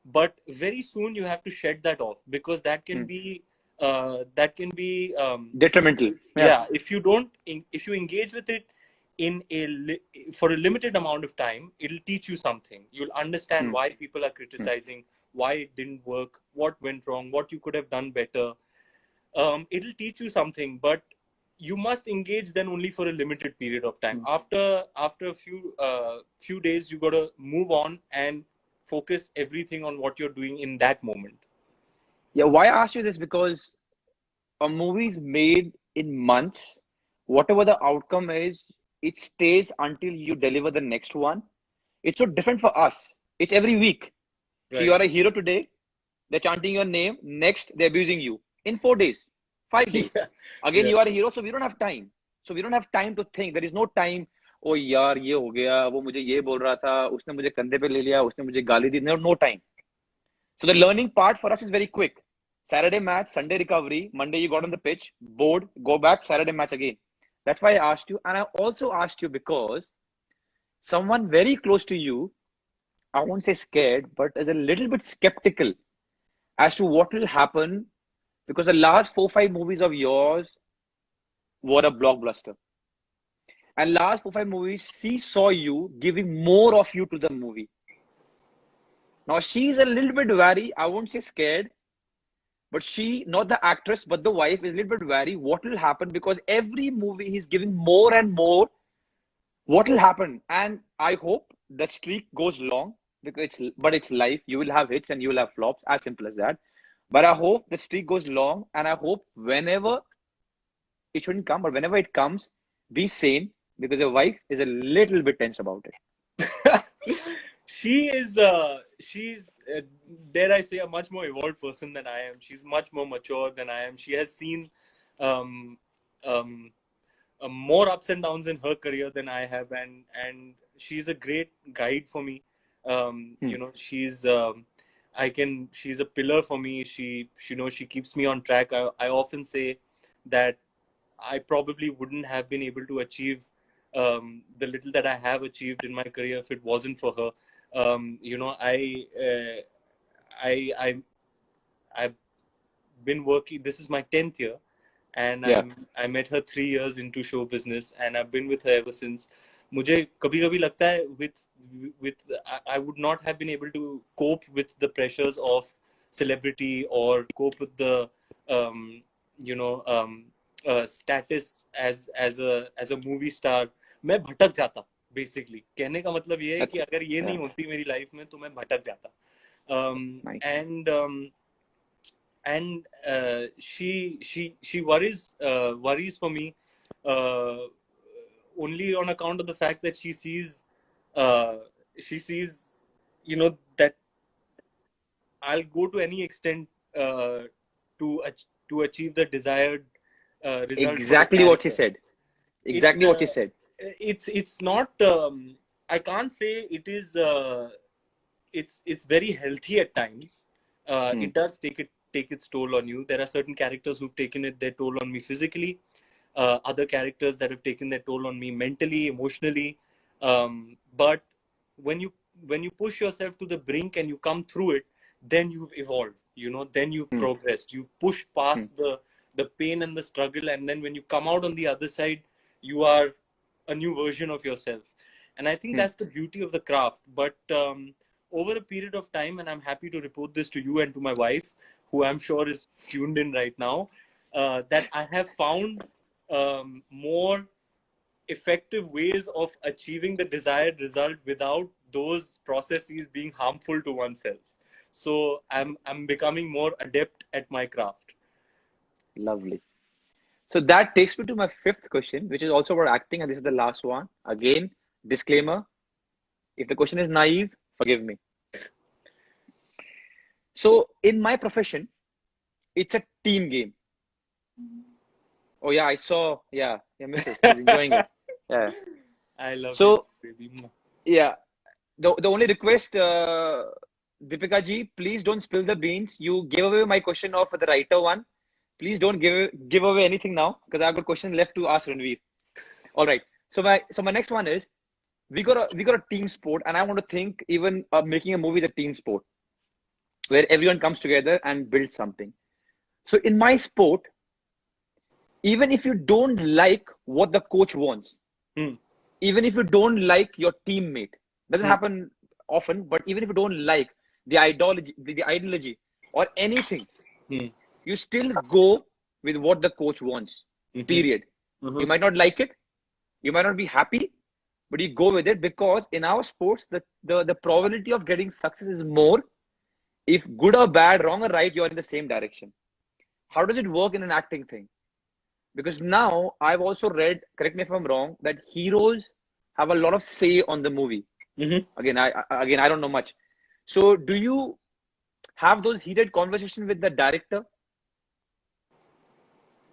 but very soon you have to shed that off, because that can be Detrimental. Yeah, if you engage with it for a limited amount of time, it'll teach you something. You'll understand why people are criticizing, why it didn't work, what went wrong, what you could have done better. It'll teach you something, but you must engage then only for a limited period of time. After a few days, you got to move on and focus everything on what you're doing in that moment. Yeah, why I asked you this, because a movie is made in months. Whatever the outcome is, it stays until you deliver the next one. It's so different for us. It's every week. So you are a hero today, they're chanting your name. Next, they're abusing you. In 4 days, 5 days. Again, you are a hero, so we don't have time. So we don't have time to think. There is no time. Oh यार ये हो गया, वो मुझे ये बोल रहा था, उसने मुझे कंधे पे ले लिया, उसने मुझे गाली दी. No time. So the learning part for us is very quick. Saturday match, Sunday recovery, Monday you got on the pitch, bored, go back, Saturday match again. That's why I asked you. And I also asked you because someone very close to you, I won't say scared, but is a little bit skeptical as to what will happen, because the last 4-5 movies of yours were a blockbuster. And last 4-5 movies, she saw you giving more of you to the movie. Now she's a little bit wary, I won't say scared, but she, not the actress, but the wife, is a little bit wary what will happen, because every movie he's giving more and more. What will happen? And I hope the streak goes long, because it's life. You will have hits and you will have flops, as simple as that. But I hope the streak goes long, and I hope whenever it shouldn't come, but whenever it comes, be sane, because your wife is a little bit tense about it. She's dare I say, a much more evolved person than I am. She's much more mature than I am. She has seen more ups and downs in her career than I have, and she's a great guide for me. You know, she's a pillar for me. She keeps me on track. I often say that I probably wouldn't have been able to achieve the little that I have achieved in my career if it wasn't for her. You know, I've been working. This is my 10th year, and I met her 3 years into show business, and I've been with her ever since. मुझे कभी-कभी लगता है with I would not have been able to cope with the pressures of celebrity, or cope with the status as a movie star. मैं भटक जाता. Basically, कहने का मतलब ये है कि अगर ये नहीं होती मेरी लाइफ में, तो मैं भटक जाता. And she worries for me only on account of the fact that she sees that I'll go to any extent to achieve the desired result for the Exactly what she character. said. It Exactly what she said. it's not. I can't say it is. It's very healthy at times. Hmm. It does take its toll on you. There are certain characters who've taken their toll on me physically. Other characters that have taken their toll on me mentally, emotionally. But when you push yourself to the brink and you come through it, then you've evolved. Then you've Hmm. progressed. You've pushed Hmm. past the pain and the struggle, and then when you come out on the other side, you are a new version of yourself. And I think Hmm. that's the beauty of the craft. But over a period of time, and I'm happy to report this to you and to my wife, who I'm sure is tuned in right now, that I have found more effective ways of achieving the desired result without those processes being harmful to oneself. So I'm becoming more adept at my craft. Lovely. So that takes me to my fifth question, which is also about acting, and this is the last one. Again, disclaimer: if the question is naive, forgive me. So in my profession, it's a team game. Oh yeah, I saw. Yeah, Mrs. She's enjoying it. Yeah. I love you, So baby. yeah, the only request, Deepika ji, please don't spill the beans. You gave away my question of the writer one. Please don't give away anything now, because I've got questions left to ask Ranveer. All right. So my next one is, we got a team sport, and I want to think even making a movie is a team sport where everyone comes together and builds something. So in my sport, even if you don't like what the coach wants, Hmm. even if you don't like your teammate, doesn't Hmm. happen often, but even if you don't like the ideology or anything, Hmm. you still go with what the coach wants. Mhm. Period. You Mhm. might not like it, you might not be happy, but you go with it, because in our sports, the probability of getting success is more if good or bad, wrong or right, you're in the same direction. How does it work in an acting thing? Because now I've also read, correct me if I'm wrong, that heroes have a lot of say on the movie. Mhm. Again, I don't know much. So do you have those heated conversations with the director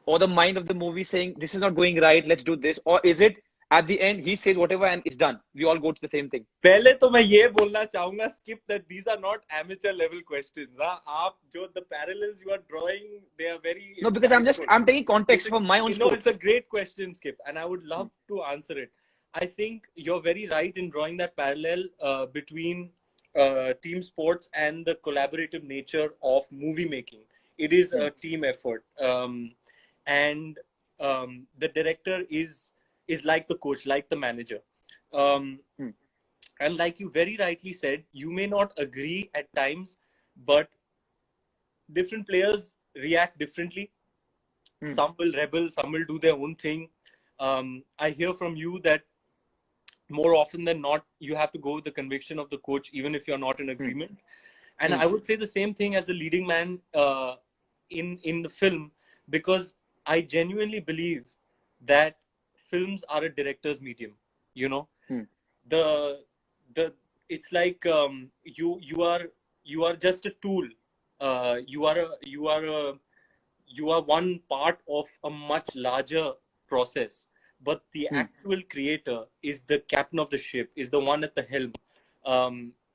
or the mind of the movie, saying this is not going right, let's do this? Or is it at the end he says whatever and it's done, we all go to the same thing? पहले तो मैं ये बोलना चाहूंगा, skip that these are not amateur level questions. हाँ, आप जो the parallels you are drawing, they are very No, because insightful. I'm taking context from my own sport. It's a great question, Skip, and I would love to answer it. I think you're very right in drawing that parallel between team sports and the collaborative nature of movie making. It is a team effort, and the director is like the coach, like the manager. Um, Hmm. and like you very rightly said, you may not agree at times, but different players react differently. Hmm. Some will rebel, some will do their own thing. I hear from you that more often than not, you have to go with the conviction of the coach, even if you're not in Hmm. agreement. And Hmm. I would say the same thing as the leading man in the film, because I genuinely believe that films are a director's medium. You know, Hmm. the the it's like you are just a tool. You are one part of a much larger process, but the Hmm. actual creator is the captain of the ship, is the one at the helm,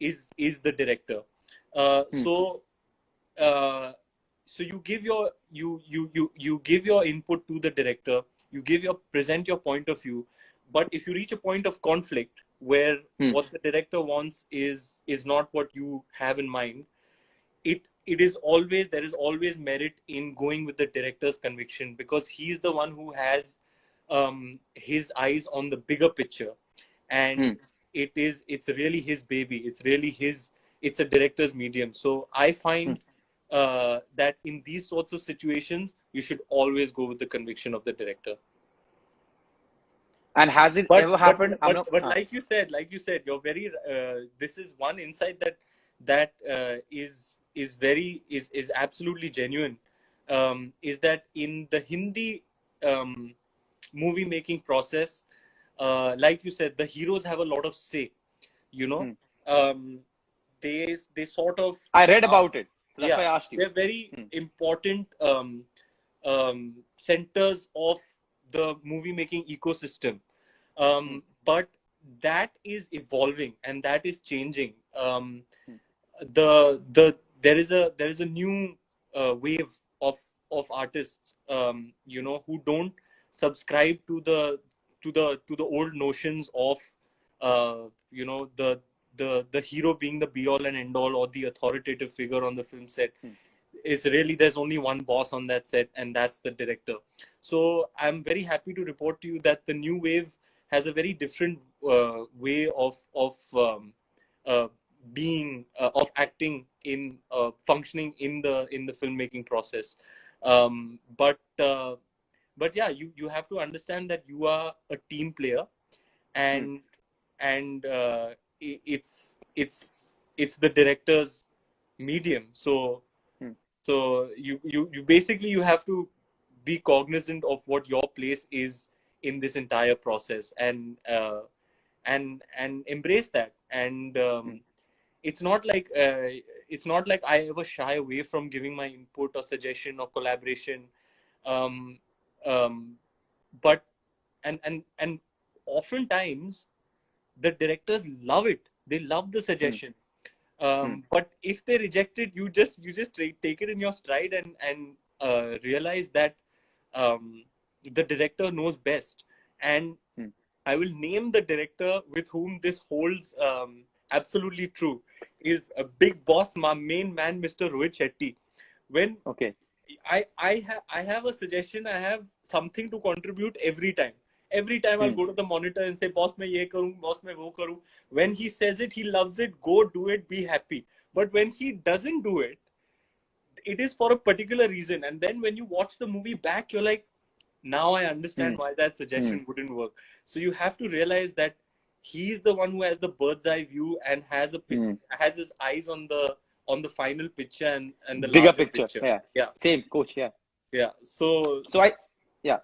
is the director. uh, Hmm. so uh, so you give you give your input to the director, you present your point of view, but if you reach a point of conflict where Hmm. what the director wants is not what you have in mind, it is always there is always merit in going with the director's conviction, because he's the one who has his eyes on the bigger picture, Hmm. and it's really his baby, it's a director's medium. So I Hmm. find that in these sorts of situations you should always go with the conviction of the director. And has it but ever but happened? I'm but not. but like you said, you're very this is one insight that is absolutely genuine. Is that in the Hindi movie making process, like you said, the heroes have a lot of say, you know. Hmm. um, they sort of I read are, about it. That's yeah, why I asked you. they're very important centers of the movie making ecosystem. But that is evolving and that is changing. There is a new wave of artists, who don't subscribe to the old notions of the hero being the be all and end all or the authoritative figure on the film set. Is really, there's only one boss on that set, and that's the director. So I'm very happy to report to you that the new wave has a very different way uh, of acting in functioning in the filmmaking process. But yeah, you have to understand that you are a team player, and it's the director's medium. So you basically you have to be cognizant of what your place is in this entire process, and embrace that. And it's not like I ever shy away from giving my input or suggestion or collaboration. Um, um, but and oftentimes the directors love it. They love the suggestion. But if they reject it, you just take it in your stride, and realize that the director knows best. And I will name the director with whom this holds absolutely true, is a big boss, my main man, Mr. Rohit Shetty. When Okay. I have a suggestion, I have something to contribute every time. Every time I'll go to the monitor and say, boss, मैं ये करूँ, boss, मैं वो करूँ. When he says it, he loves it. Go do it, be happy. But when he doesn't do it, it is for a particular reason. And then when you watch the movie back, you're like, now I understand why that suggestion wouldn't work. So you have to realize that he's the one who has the bird's eye view and has has his eyes on the final picture and the Bigger larger picture. picture. Yeah. Same, coach. Yeah. Yeah. So Yeah.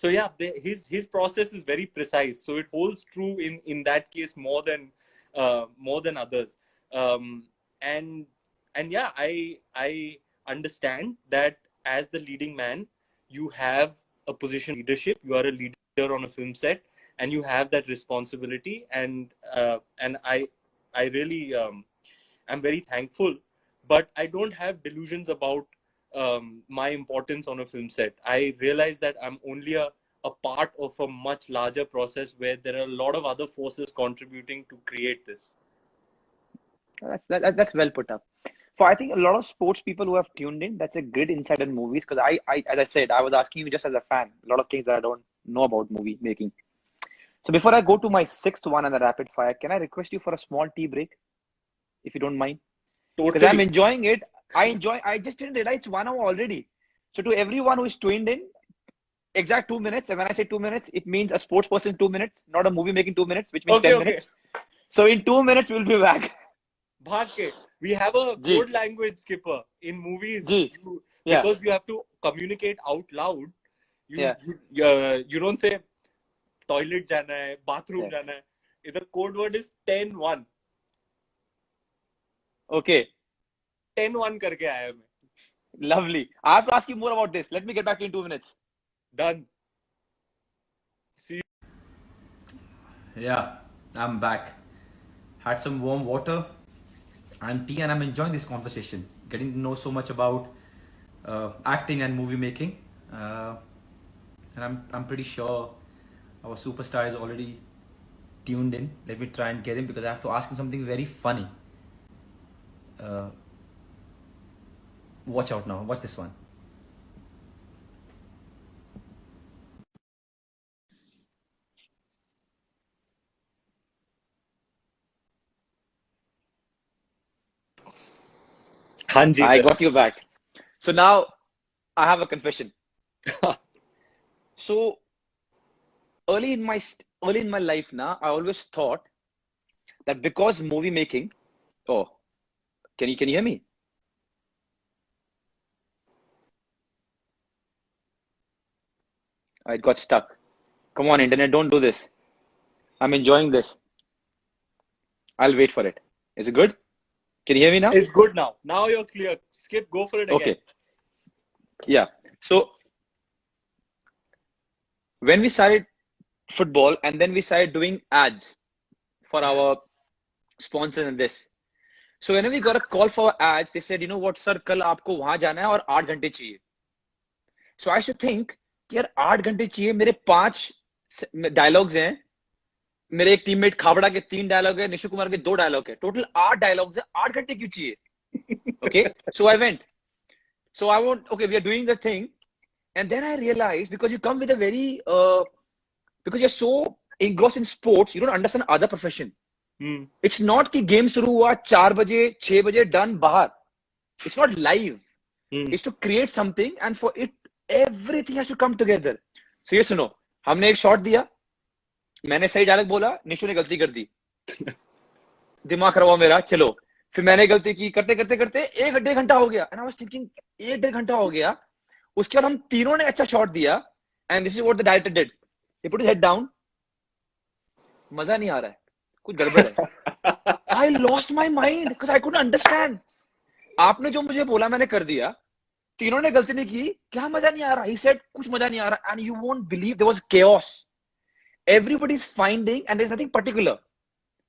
yeah, his process is very precise. So it holds true in that case more than others. Um, and yeah, I understand that as the leading man, you have a position of leadership. You are a leader on a film set, and you have that responsibility. And I really I'm very thankful, but I don't have delusions about my importance on a film set. I realize that I'm only a part of a much larger process where there are a lot of other forces contributing to create this. That's well put up. For I think a lot of sports people who have tuned in, that's a good insight in movies. Because I, as I said, I was asking you just as a fan, a lot of things that I don't know about movie making. So before I go to my sixth one and the rapid fire, can I request you for a small tea break, if you don't mind? Because I'm Totally. enjoying it. I just didn't realize it's 1 hour already. So to everyone who is tuned in, exact 2 minutes. And when I say 2 minutes, it means a sports person 2 minutes, not a movie making 2 minutes, which means Okay, 10 okay. minutes. So in 2 minutes, we'll be back. Bhag we have a Ji. code language, skipper, in movies. Ji. Yeah. Because you have to communicate out loud. Yeah. You don't say toilet jana hai, bathroom Yeah. jana hai. The code word is 10-1. Okay. 10-1 करके आया मैं. Lovely. I have to ask you more about this. Let me get back to you in 2 minutes. Done. See you. Yeah, I'm back. Had some warm water and tea, and I'm enjoying this conversation. Getting to know so much about acting and movie making, and I'm pretty sure our superstar is already tuned in. Let me try and get him because I have to ask him something very funny. Watch out now. Watch this one. Hanji, I sir. got you back. So now I have a confession. So early in my life now, I always thought that because movie making. Oh, can you hear me? It got stuck. Come on, internet, don't do this. I'm enjoying this. I'll wait for it. Is it good? Can you hear me now? It's good now. Now you're clear. Skip, go for it again. Okay. Yeah. So when we started football and then we started doing ads for our sponsors and this. So whenever we got a call for ads, they said, you know what, sir, कल आपको वहां जाना है और 8 घंटे चाहिए. So I should think कि यार 8 घंटे चाहिए, मेरे 5 डायलॉग्स हैं, मेरे एक टीममेट खाबड़ा के 3 डायलॉग है, निशु कुमार के 2 डायलॉग है, टोटल 8 डायलॉग्स है, 8 घंटे क्यों चाहिए? Okay, so I went. So I want, okay, we are doing the thing, and then I realized because you come with a very, because you're so engrossed in sports, you don't understand other profession. It's not कि game शुरू हुआ 4 बजे 6 बजे done बाहर. It's not live. It's to create something, and for it everything has to come together. So ये सुनो, हमने एक शॉट दिया, मैंने सही डायलॉग बोला, निशु ने गलती कर दी, दिमाग खराब हुआ मेरा, चलो फिर मैंने गलती की, करते करते करते 1 घंटा हो गया, and I was thinking 1 घंटा हो गया. उसके बाद हम तीनों ने अच्छा शॉट दिया, and this is what the director did. He put his head down. मजा नहीं आ रहा है, कुछ गड़बड़ है. I lost my mind because I couldn't understand. आपने जो मुझे बोला मैंने कर दिया, तीनों ने गलती नहीं की, क्या मजा नहीं आ रहा? He said कुछ मजा नहीं आ रहा, and you won't believe there was chaos. Everybody's finding, and there's nothing particular.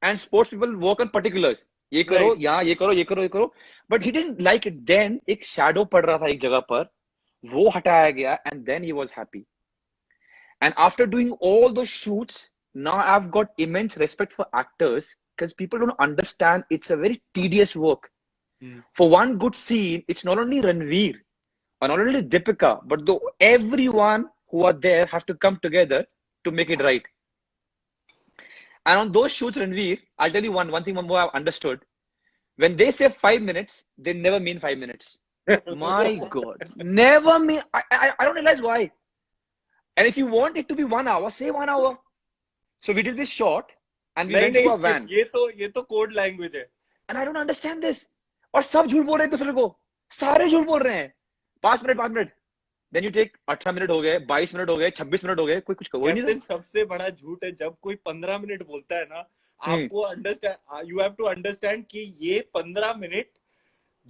And sports people work on particulars. ये करो, यहाँ ये करो, ये करो, ये करो. But he didn't like it. Then एक shadow पड़ रहा था एक जगह पर, वो हटाया गया, and then he was happy. And after doing all those shoots, now I've got immense respect for actors because people don't understand it's a very tedious work. For one good scene, it's not only Ranveer or not only Deepika, but everyone who are there have to come together to make it right. And on those shoots, Ranveer, I'll tell you one thing more I've understood. When they say 5 minutes, they never mean 5 minutes. My God. Never mean. I don't realize why. And if you want it to be 1 hour, say 1 hour. So we did this shot and we went to a van. ये तो code language है. And I don't understand this. और सब झूठ बोल रहे हैं दूसरे को. सारे झूठ बोल रहे हैं. 5 minute. Then you take 18 minute हो गए, 22 मिनट हो गए, 26 मिनट हो गए, कोई कुछ कोई नहीं. सबसे बड़ा झूठ है जब कोई 15 मिनट बोलता है ना, आपको understand, you have to understand कि ये 15 मिनट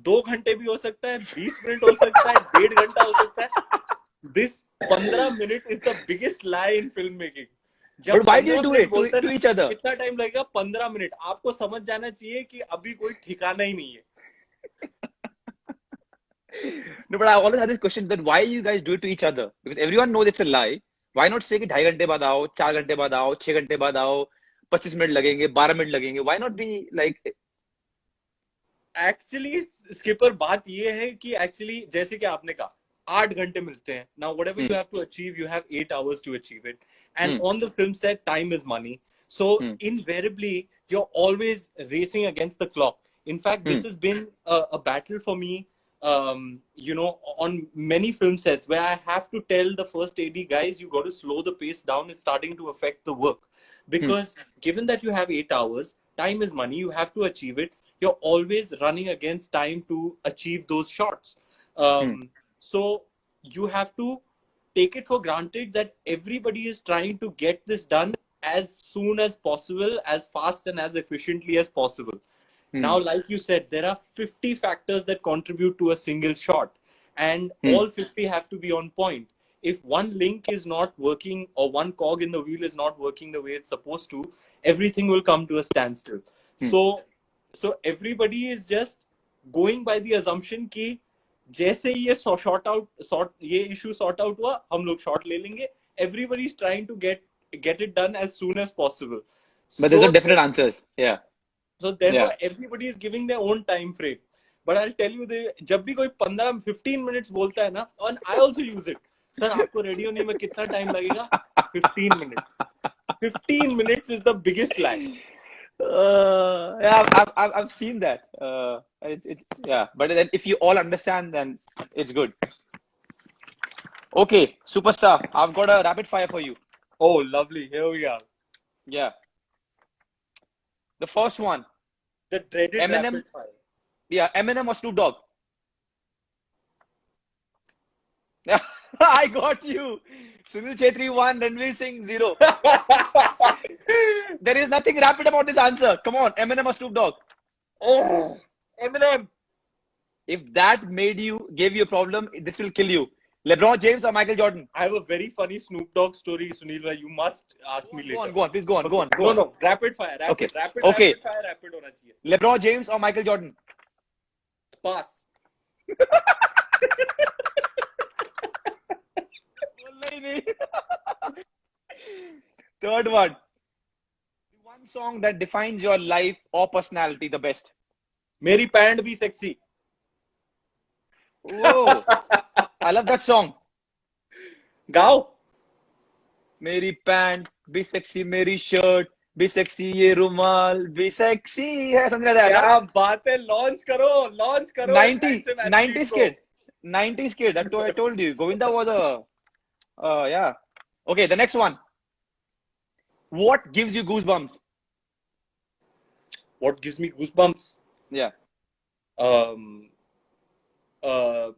2 घंटे भी हो सकता है, 20 मिनट हो सकता है, 1.5 घंटा हो सकता है. This 15 minute is the biggest lie in filmmaking. But why do you do it to each other? कितना टाइम लगेगा? 15 मिनट. आपको समझ जाना चाहिए कि अभी कोई ठिकाना ही नहीं है. No, but I always had this question that why you guys do it to each other? Because everyone knows it's a lie. Why not say कि 2.5 घंटे बाद आओ, 4 घंटे बाद आओ, 6 घंटे बाद आओ, 25 मिनट लगेंगे, 12 मिनट लगेंगे? Why not be like? Actually, skipper, बात ये है कि actually जैसे कि आपने कहा 8 घंटे मिलते हैं. Now whatever you have to achieve, you have 8 hours to achieve it. And on the film set, time is money. So invariably, you're always racing against the clock. In fact, this has been a battle for me, you know, on many film sets where I have to tell the first AD, guys, you got to slow the pace down. It's starting to affect the work. Because given that you have 8 hours, time is money. You have to achieve it. You're always running against time to achieve those shots. So you have to take it for granted that everybody is trying to get this done as soon as possible, as fast and as efficiently as possible. Now, like you said, there are 50 factors that contribute to a single shot, and all 50 have to be on point. If one link is not working or one cog in the wheel is not working the way it's supposed to, everything will come to a standstill. So everybody is just going by the assumption कि जैसे ये ये issue sort out हुआ, हम लोग shot ले लेंगे. Everybody is trying to get it done as soon as possible. But there's no definite answers. Yeah. So therefore, everybody is giving their own time frame. But I'll tell you, जब भी कोई 15 minutes बोलता है ना, and I also use it. Sir, आपको ready होने में कितना टाइम लगेगा? 15 minutes. 15 minutes is the biggest lie. Yeah, I've seen that. Yeah, but then if you all understand, then it's good. Okay, superstar, I've got a rapid fire for you. Oh, lovely. Here we are. Yeah. The first one. The dreaded Eminem, rapid fire. Yeah, Eminem or Snoop Dogg? Yeah, I got you. Sunil Chhetri 1, Ranveer Singh 0. There is nothing rapid about this answer. Come on, Eminem or Snoop Dogg? Eminem. If that gave you a problem, this will kill you. LeBron James or Michael Jordan? I have a very funny Snoop Dogg story, Sunil. You must ask me later. Go on, please go on, Okay. go on. No, rapid fire. Okay. Rapid Okay. fire, rapid होना चाहिए. LeBron James or Michael Jordan? Pass. Third one. One song that defines your life or personality the best. मेरी pant भी sexy. Whoa. I love that song. गाओ. मेरी pant भी sexy, मेरी shirt भी sexy, ये रुमाल भी सेक्सी है, समझ रहा है? क्या बात है, लॉन्च करो 90s kid. 90s kid, that's what I told you. Govinda was yeah. Okay, the next one. What gives you goosebumps? What gives me goosebumps? Yeah.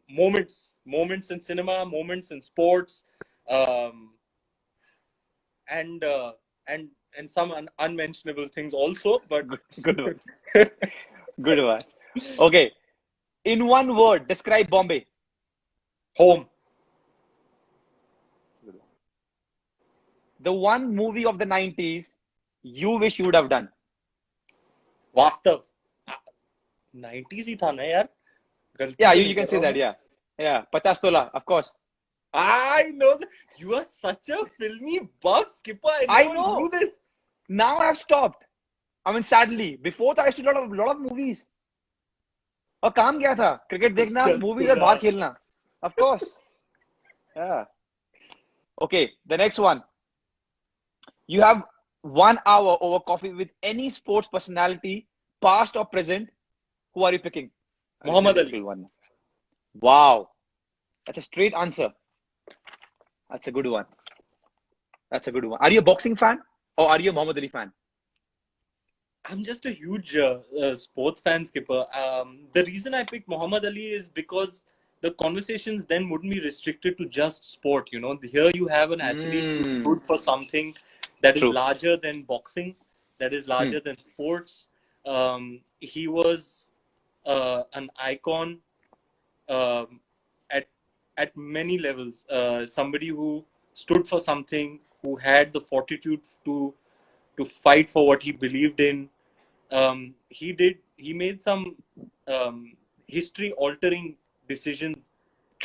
Moments in cinema, moments in sports, and some unmentionable things also, but Good one. Good one. Okay. In one word, describe Bombay. home. The one movie of the 90s you wish you would have done. वास्तव 90s ही था ना यार. Yeah, you can say that. Yeah. 50 tola, of course. I know. You are such a filmy buff, Skipper. I never know. knew this. Now I've stopped. I mean, sadly, before I used to do a lot of movies. और काम क्या था? Cricket देखना, movies और बाहर खेलना. Of course. Yeah. Okay, the next one. You have 1 hour over coffee with any sports personality, past or present. Who are you picking? Muhammad Ali. Wow. That's a straight answer. That's a good one. Are you a boxing fan or are you a Muhammad Ali fan? I'm just a huge sports fan, Skipper. The reason I picked Muhammad Ali is because the conversations then wouldn't be restricted to just sport. You know, here you have an athlete who stood for something that is larger than boxing, that is larger than sports. He was an icon at many levels. Somebody who stood for something, who had the fortitude to fight for what he believed in. He made some history-altering decisions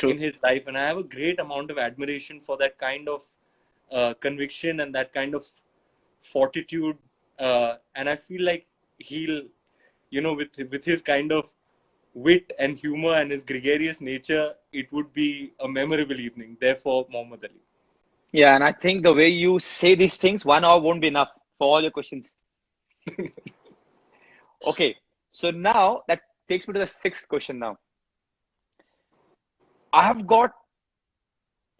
in his life, and I have a great amount of admiration for that kind of conviction and that kind of fortitude. And I feel like he'll, with his kind of wit and humor and his gregarious nature, it would be a memorable evening. Therefore, Muhammad Ali. Yeah, and I think the way you say these things, 1 hour won't be enough for all your questions. Okay, so now that takes me to the 6th question now. I have got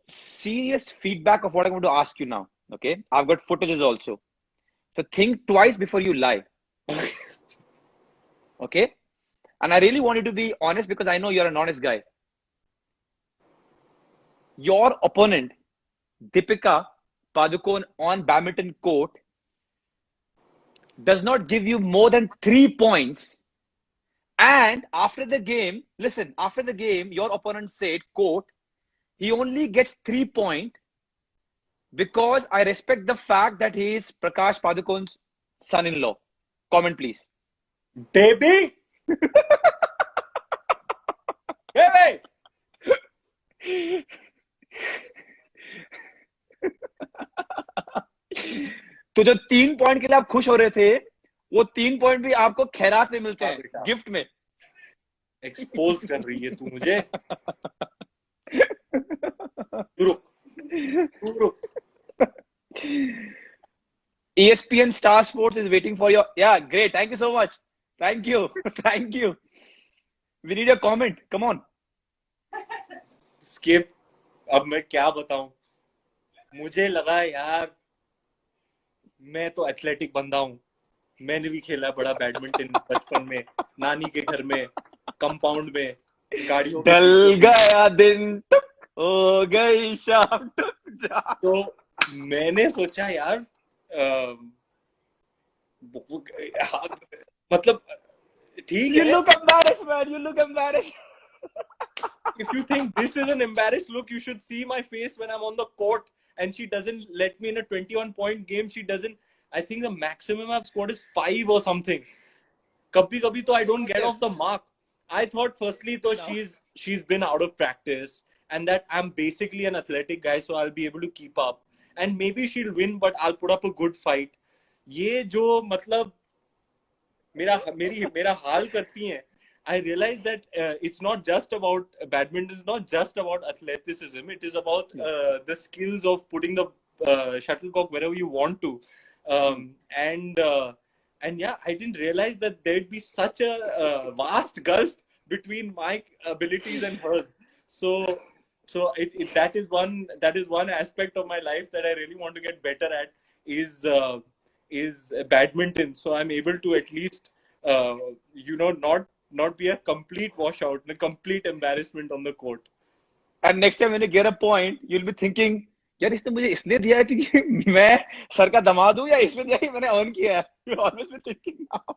serious feedback of what I'm going to ask you now. Okay, I've got footages also. So think twice before you lie. Okay, and I really want you to be honest because I know you're an honest guy. Your opponent, Deepika Padukone on badminton court, does not give you more than 3 points. And after the game, listen, after the game, your opponent said, quote, he only gets 3 points because I respect the fact that he is Prakash Padukone's son-in-law. Comment, please. Baby! Baby! तो जो 3 point के लिए आप खुश हो रहे थे, वो 3 पॉइंट भी आपको खैरात में मिलते हैं, गिफ्ट में. एक्सपोज कर रही है तू मुझे. रुक. ESPN Star Sports is waiting for your. Yeah, great. Thank you so much. Thank you. We need a comment. Come on. Skip. अब मैं क्या बताऊं? मुझे लगा यार, मैं तो एथलेटिक बंदा हूं. मैंने भी खेला बड़ा बैडमिंटन बचपन में, नानी के घर में, कंपाउंड में, गाड़ियों में. ढल गया दिन तक हो गई शाम तक जा. तो मैंने सोचा यार, मतलब ठीक You है. look embarrassed, man. You look embarrassed. If you think this is an embarrassed look, you should see my face when I'm on the court and she doesn't let me in a 21-point game. She doesn't. I think the maximum I've scored is 5 or something. Kabhi kabhi to I don't get off the mark. I thought firstly though she's been out of practice and that I'm basically an athletic guy, so I'll be able to keep up and maybe she'll win, but I'll put up a good fight. ये जो मतलब मेरा हाल करती हैं. I realized that it's not just about badminton. It's not just about athleticism. It is about the skills of putting the shuttlecock wherever you want to. And yeah, I didn't realize that there'd be such a vast gulf between my abilities and hers. So that is one aspect of my life that I really want to get better at is badminton. So I'm able to at least not be a complete washout, a complete embarrassment on the court. And next time when you get a point, you'll be thinking, यार इसने मुझे इसलिए दिया है कि मैं sir का दामाद हूँ या इसलिए दिया है कि मैंने अर्न किया है. You always be thinking now.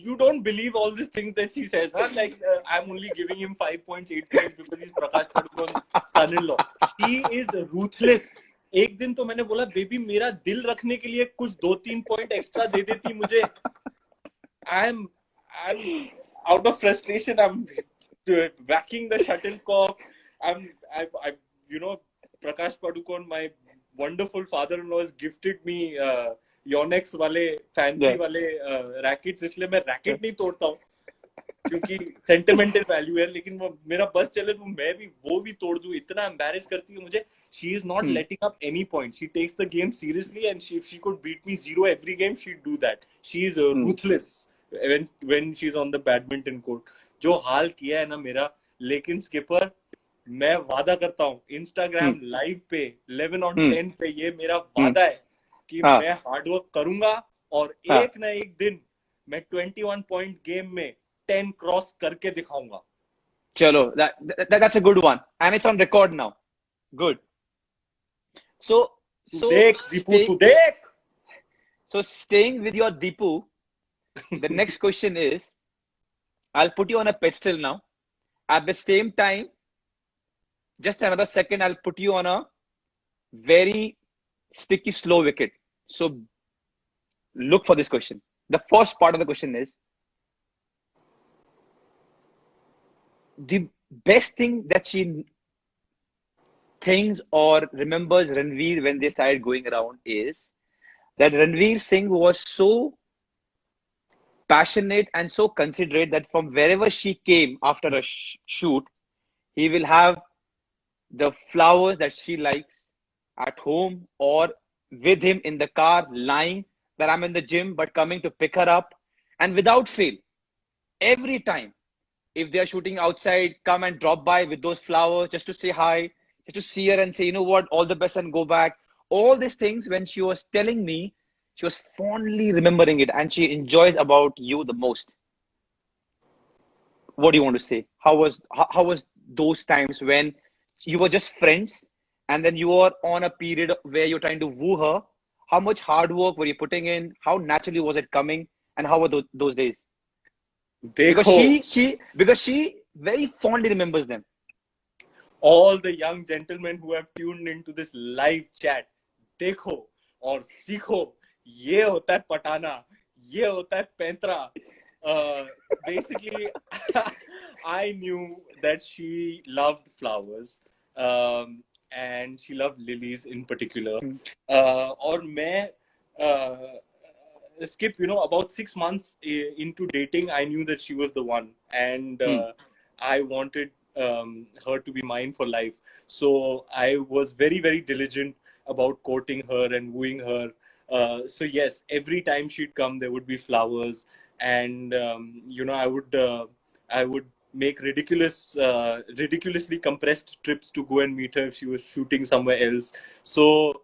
You don't believe all these things that she says, huh? Like I'm only giving him 5 points, 8 points because he's Prakash Padukone's son-in-law. She is ruthless. एक दिन तो मैंने बोला baby मेरा दिल रखने के लिए कुछ 2-3 पॉइंट एक्स्ट्रा दे देती मुझे. I'm out of frustration. I'm whacking the shuttlecock. I Prakash Padukone, my wonderful father-in-law, has gifted me Yonex वाले fancy वाले rackets. इसलिए मैं racket नहीं तोड़ता हूँ क्योंकि sentimental value है. लेकिन वो मेरा बस चले तो मैं भी वो भी तोड़ दूँ. इतना embarrass करती है मुझे. She is not letting up any point. She takes the game seriously, and if she could beat me 0 every game, she'd do that. She is ruthless when she's on the badminton court. जो हाल किया है ना मेरा, लेकिन skipper मैं वादा करता हूँ Instagram live पे 11 on 10 पे ये मेरा वादा है कि मैं हार्ड वर्क करूंगा और एक ना एक दिन मैं 21 पॉइंट गेम में 10 क्रॉस करके दिखाऊंगा. चलो, that's a good one and it's on record now. Good. So देख दीपू तू देख. So staying with your Deepu, the next question is, I'll put you on a pedestal now. At the same time, just another second, I'll put you on a very sticky, slow wicket. So look for this question. The first part of the question is, the best thing that she thinks or remembers Ranveer when they started going around is that Ranveer Singh was so passionate and so considerate that from wherever she came after a shoot, he will have the flowers that she likes at home or with him in the car, lying that I'm in the gym but coming to pick her up. And without fail, every time, if they are shooting outside, come and drop by with those flowers just to say hi, just to see her and say, you know what, all the best and go back. All these things, when she was telling me, she was fondly remembering it and she enjoys about you the most. What do you want to say? How was those times when you were just friends and then you were on a period where you're trying to woo her? How much hard work were you putting in? How naturally was it coming? And how were those days? Because she very fondly remembers them. All the young gentlemen who have tuned into this live chat, देखो और सीखो. ये होता है पटाना, ये होता है पैंतरा. Basically, I knew that she loved flowers, and she loved lilies in particular. और मैं Skip, about 6 months into dating, I knew that she was the one, and I wanted her to be mine for life. So I was very, very diligent about courting her and wooing her. So yes, every time she'd come, there would be flowers, and I would make ridiculously compressed trips to go and meet her if she was shooting somewhere else. So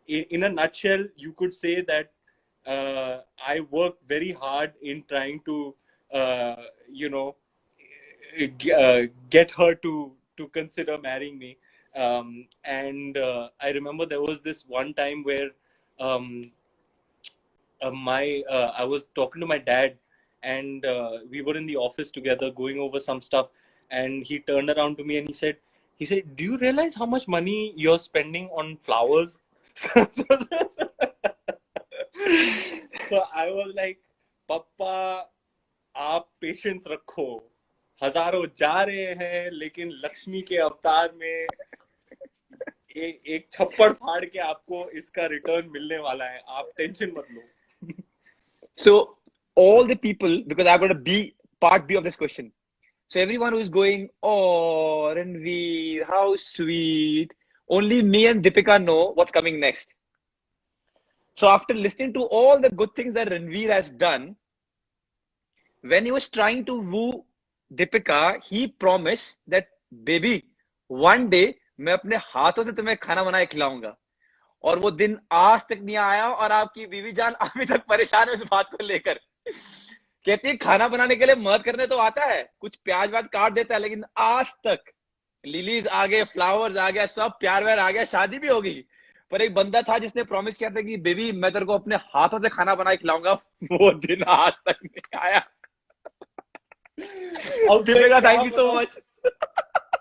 in a nutshell, you could say that I worked very hard in trying to get her to consider marrying me. And I remember there was this one time where I was talking to my dad, and we were in the office together going over some stuff, and he turned around to me and he said, "Do you realize how much money you're spending on flowers?" So I was like, "Papa, आप patience रखो, हजारों जा रहे हैं लेकिन लक्ष्मी के अवतार में एक छप्पड़ फाड़ के आपको इसका रिटर्न मिलने वाला है, आप टेंशन मत लो." So all the people, because I've got a B, part B of this question. So everyone who's going, oh, Ranveer, how sweet. Only me and Deepika know what's coming next. So after listening to all the good things that Ranveer has done, when he was trying to woo Deepika, he promised that, baby, one day मैं अपने हाथों से तुम्हें खाना बना के खिलाऊंगा. और वो दिन आज तक नहीं आया और आपकी बीवी जान अभी तक परेशान है इस बात को लेकर. कहती है खाना बनाने के लिए मदद करने तो आता है, कुछ प्याज व्याज काट देता है, लेकिन आज तक लिलीज आ गए, फ्लावर्स आ गया, सब प्यार व्यार आ गया, शादी भी होगी, पर एक बंदा था जिसने प्रॉमिस किया था कि बेबी मैं तेरे को अपने हाथों से खाना बना के खिलाऊंगा. वो दिन आज तक नहीं आया. Deepika, thank you so much.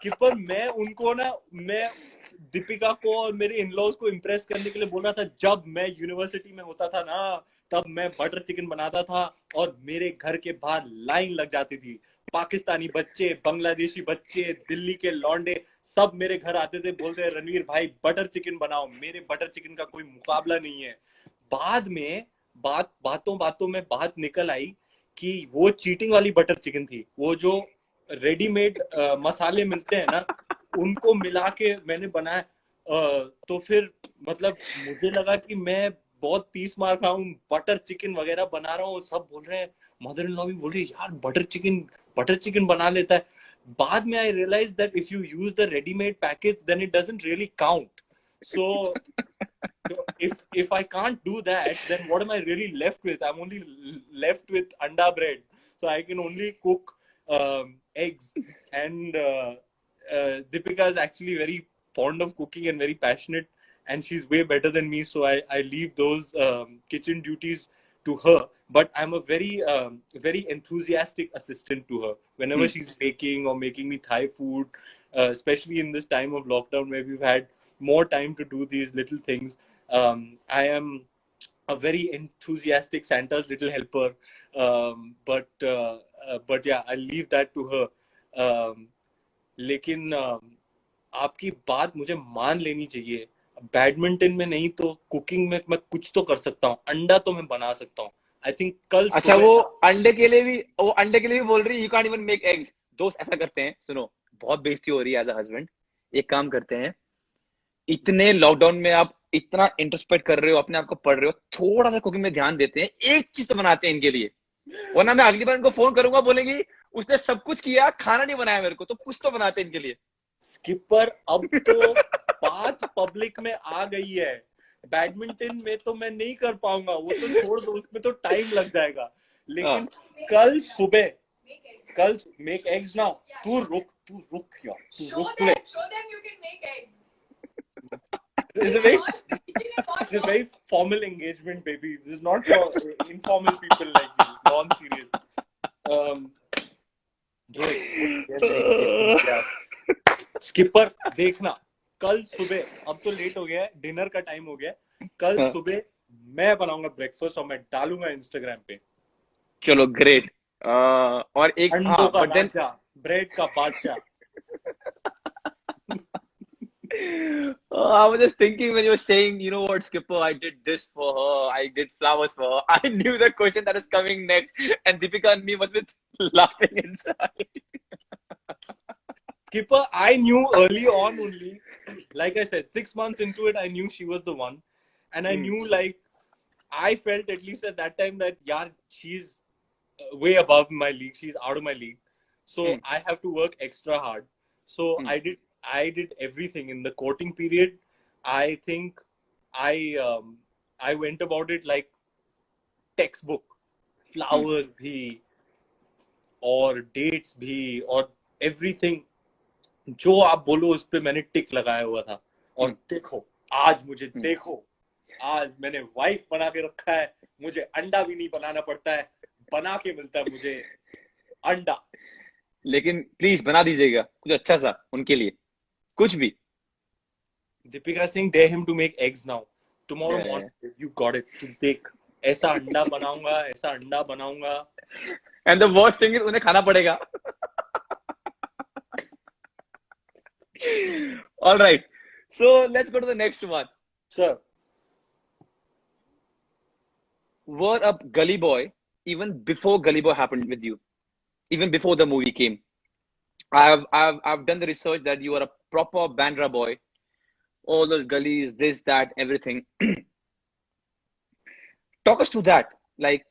कि पर मैं दीपिका को और मेरे इन-लॉज को इम्प्रेस करने के लिए बोल रहा था. जब मैं यूनिवर्सिटी में होता था ना, तब मैं बटर चिकन बनाता था और मेरे घर के बाहर लाइन लग जाती थी. पाकिस्तानी बच्चे, बांग्लादेशी बच्चे, दिल्ली के लौंडे सब मेरे घर आते थे, बोलते हैं रणवीर भाई बटर चिकन बनाओ. मेरे बटर चिकन का कोई मुकाबला नहीं है. बाद में बातों में बात निकल आई कि वो चीटिंग वाली बटर चिकन थी. वो जो रेडीमेड मसाले मिलते हैं ना, उनको मिला के मैंने बनाया. तो फिर मतलब मुझे लगा कि मैं बहुत 30 मार खा हूँ, बटर चिकन वगैरह बना रहा हूँ. सब बोल रहे हैं, मदर इन लॉ भी बोल रही है यार बटर चिकन बना लेता है. बाद में I realise that if you use the readymade package then it doesn't really count. So if I can't do that, then what am I really left with? I'm only left with anda bread. So I can only cook eggs. And Deepika is actually very fond of cooking and very passionate, and she's way better than me. So I leave those kitchen duties to her. But I'm a very enthusiastic assistant to her. Whenever she's baking or making me Thai food, especially in this time of lockdown where we've had more time to do these little things, I am a very enthusiastic Santa's little helper. But yeah, I leave that to her. लेकिन आपकी बात मुझे मान लेनी चाहिए. Badminton में नहीं तो कुकिंग में मैं कुछ तो कर सकता हूँ. अंडा तो मैं बना सकता हूँ. आई थिंक कल. अच्छा, वो अंडे के लिए भी बोल रही है you can't even make eggs. दोस्त ऐसा करते हैं, सुनो, बहुत बेइज्जती हो रही है एज अ हस्बैंड. एक काम करते हैं, इतने लॉकडाउन में आप इतना इंट्रोस्पेक्ट कर रहे हो, अपने आप को पढ़ रहे हो, थोड़ा सा कुकिंग में ध्यान देते हैं, एक चीज तो बनाते हैं इनके लिए. वरना मैं अगली बार इनको फोन करूंगा, बोलेंगी उसने सब कुछ किया, खाना नहीं बनाया मेरे को, तो कुछ तो बनाते हैं इनके लिए. स्किपर, अब तो बात पब्लिक में आ गई है. बैडमिंटन में तो मैं नहीं कर पाऊंगा, वो तो छोड़ दो, उसमें तो टाइम लग जाएगा. लेकिन कल सुबह मेक एग्स नाउ. तू रुक यार, तू रुक. Show them you can make eggs. It's a very formal engagement, baby. This is not for informal people like you. Non-serious. Skipper देखना, कल सुबह, अब तो लेट हो गया है, डिनर का टाइम हो गया है, कल सुबह मैं बनाऊंगा ब्रेकफास्ट और मैं डालूंगा इंस्टाग्राम पे. चलो ग्रेट. और एक अंडों का राजा, ब्रेड का बादशाह. I was just thinking when you were saying, you know what, Skipper, I did this for her, I did flowers for her. I knew the question that is coming next, and Deepika and me was with laughing inside. Skipper, I knew early on only, like I said, 6 months into it, I knew she was the one. And I knew, like, I felt at least at that time that, yeah, she's way above my league. She's out of my league. So I have to work extra hard. So I did everything in the courting period. I think I went about it like textbook. Flowers bhi, और dates भी, और everything. जो आप बोलो उस पे मैंने टिक लगाया हुआ था. और देखो, आज मुझे देखो, आज मैंने वाइफ बना के रखा है, मुझे अंडा भी नहीं बनाना पड़ता है, बना के मिलता है मुझे अंडा. लेकिन प्लीज बना दीजिएगा कुछ अच्छा सा उनके लिए, कुछ भी. Deepika Singh, dare him to make eggs now. Tomorrow Yeah. morning, you got it. तू देख, ऐसा अंडा बनाऊंगा, ऐसा अंडा बनाऊंगा. And the worst thing is उन्हें खाना पड़ेगा. All right. So let's go to the next one. Sir, Were a gully boy even before Gully Boy happened with you, even before the movie came. I've done the research that you are a proper Bandra boy. All those gullies, this, that, everything. Talk us to that. Like,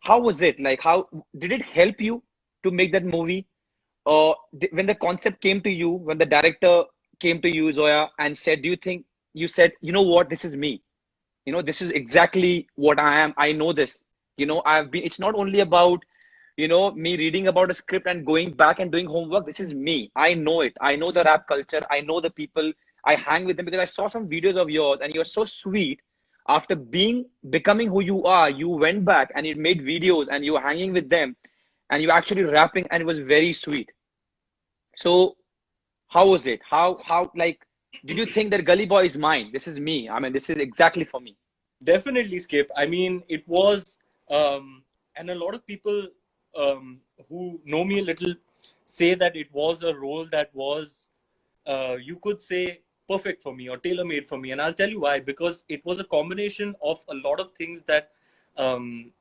how was it? Like, how did it help you to make that movie? Or when the concept came to you, when the director came to you, Zoya, and said, "Do you think?" You said, "You know what? This is me. You know, this is exactly what I am. I know this. You know, I've been. It's not only about, you know, me reading about a script and going back and doing homework. This is me. I know it. I know the rap culture. I know the people. I hang with them because I saw some videos of yours, and you're so sweet. After becoming who you are, you went back and you made videos and you were hanging with them, and you actually rapping, and it was very sweet. So, how was it? How like? Did you think that Gully Boy is mine? This is me. I mean, this is exactly for me. definitely, Skip. I mean, it was, and a lot of people who know me a little say that it was a role that was, you could say, perfect for me or tailor made for me. And I'll tell you why. Because it was a combination of a lot of things that um,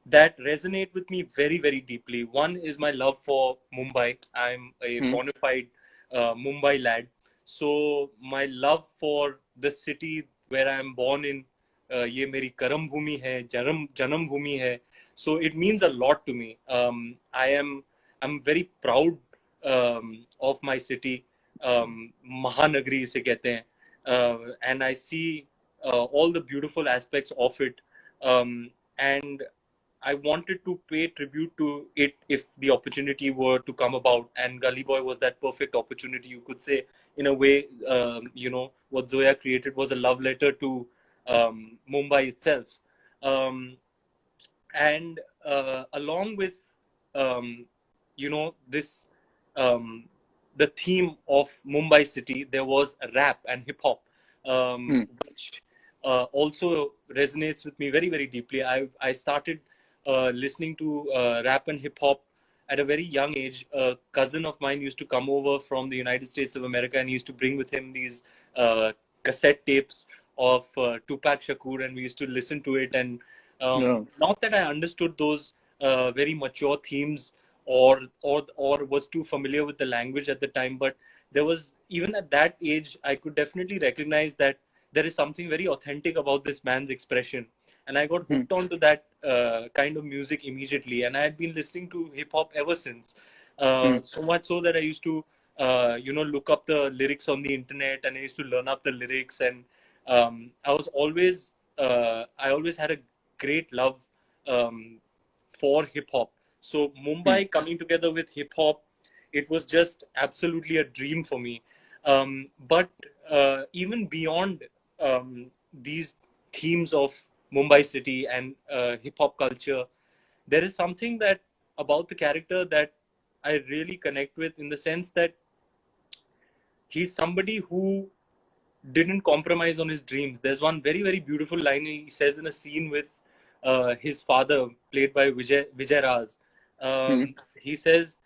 that resonate with me very, very deeply. One is my love for Mumbai. I'm a Hmm. bona fide Mumbai lad. So my love for the city where I'm born in, ये मेरी कर्म भूमि है, जन्म भूमि है. So it means a lot to me. I'm very proud of my city. Mahanagri इसे कहते हैं. And I see all the beautiful aspects of it. And I wanted to pay tribute to it if the opportunity were to come about, and Gully Boy was that perfect opportunity. You could say, in a way, you know, what Zoya created was a love letter to Mumbai itself, um, and along with, um, you know, this um, the theme of Mumbai city, there was rap and hip hop, Hmm. which also resonates with me very, very deeply. I started listening to rap and hip hop at a very young age. A cousin of mine used to come over from the United States of America, and he used to bring with him these uh, cassette tapes of Tupac Shakur, and we used to listen to it. And Yeah. not that I understood those very mature themes or was too familiar with the language at the time, but there was, even at that age, I could definitely recognize that there is something very authentic about this man's expression, and I got Hmm. hooked onto that kind of music immediately, and I had been listening to hip hop ever since. Hmm. So much so that I used to, you know, look up the lyrics on the internet, and I used to learn up the lyrics, and I always had a great love um, for hip hop. So Hmm. Mumbai coming together with hip hop, it was just absolutely a dream for me. But even beyond these themes of Mumbai city and hip hop culture, there is something that about the character that I really connect with, in the sense that he's somebody who didn't compromise on his dreams. There's one very, very beautiful line he says in a scene with his father, played by Vijay Raz. Hmm. He says,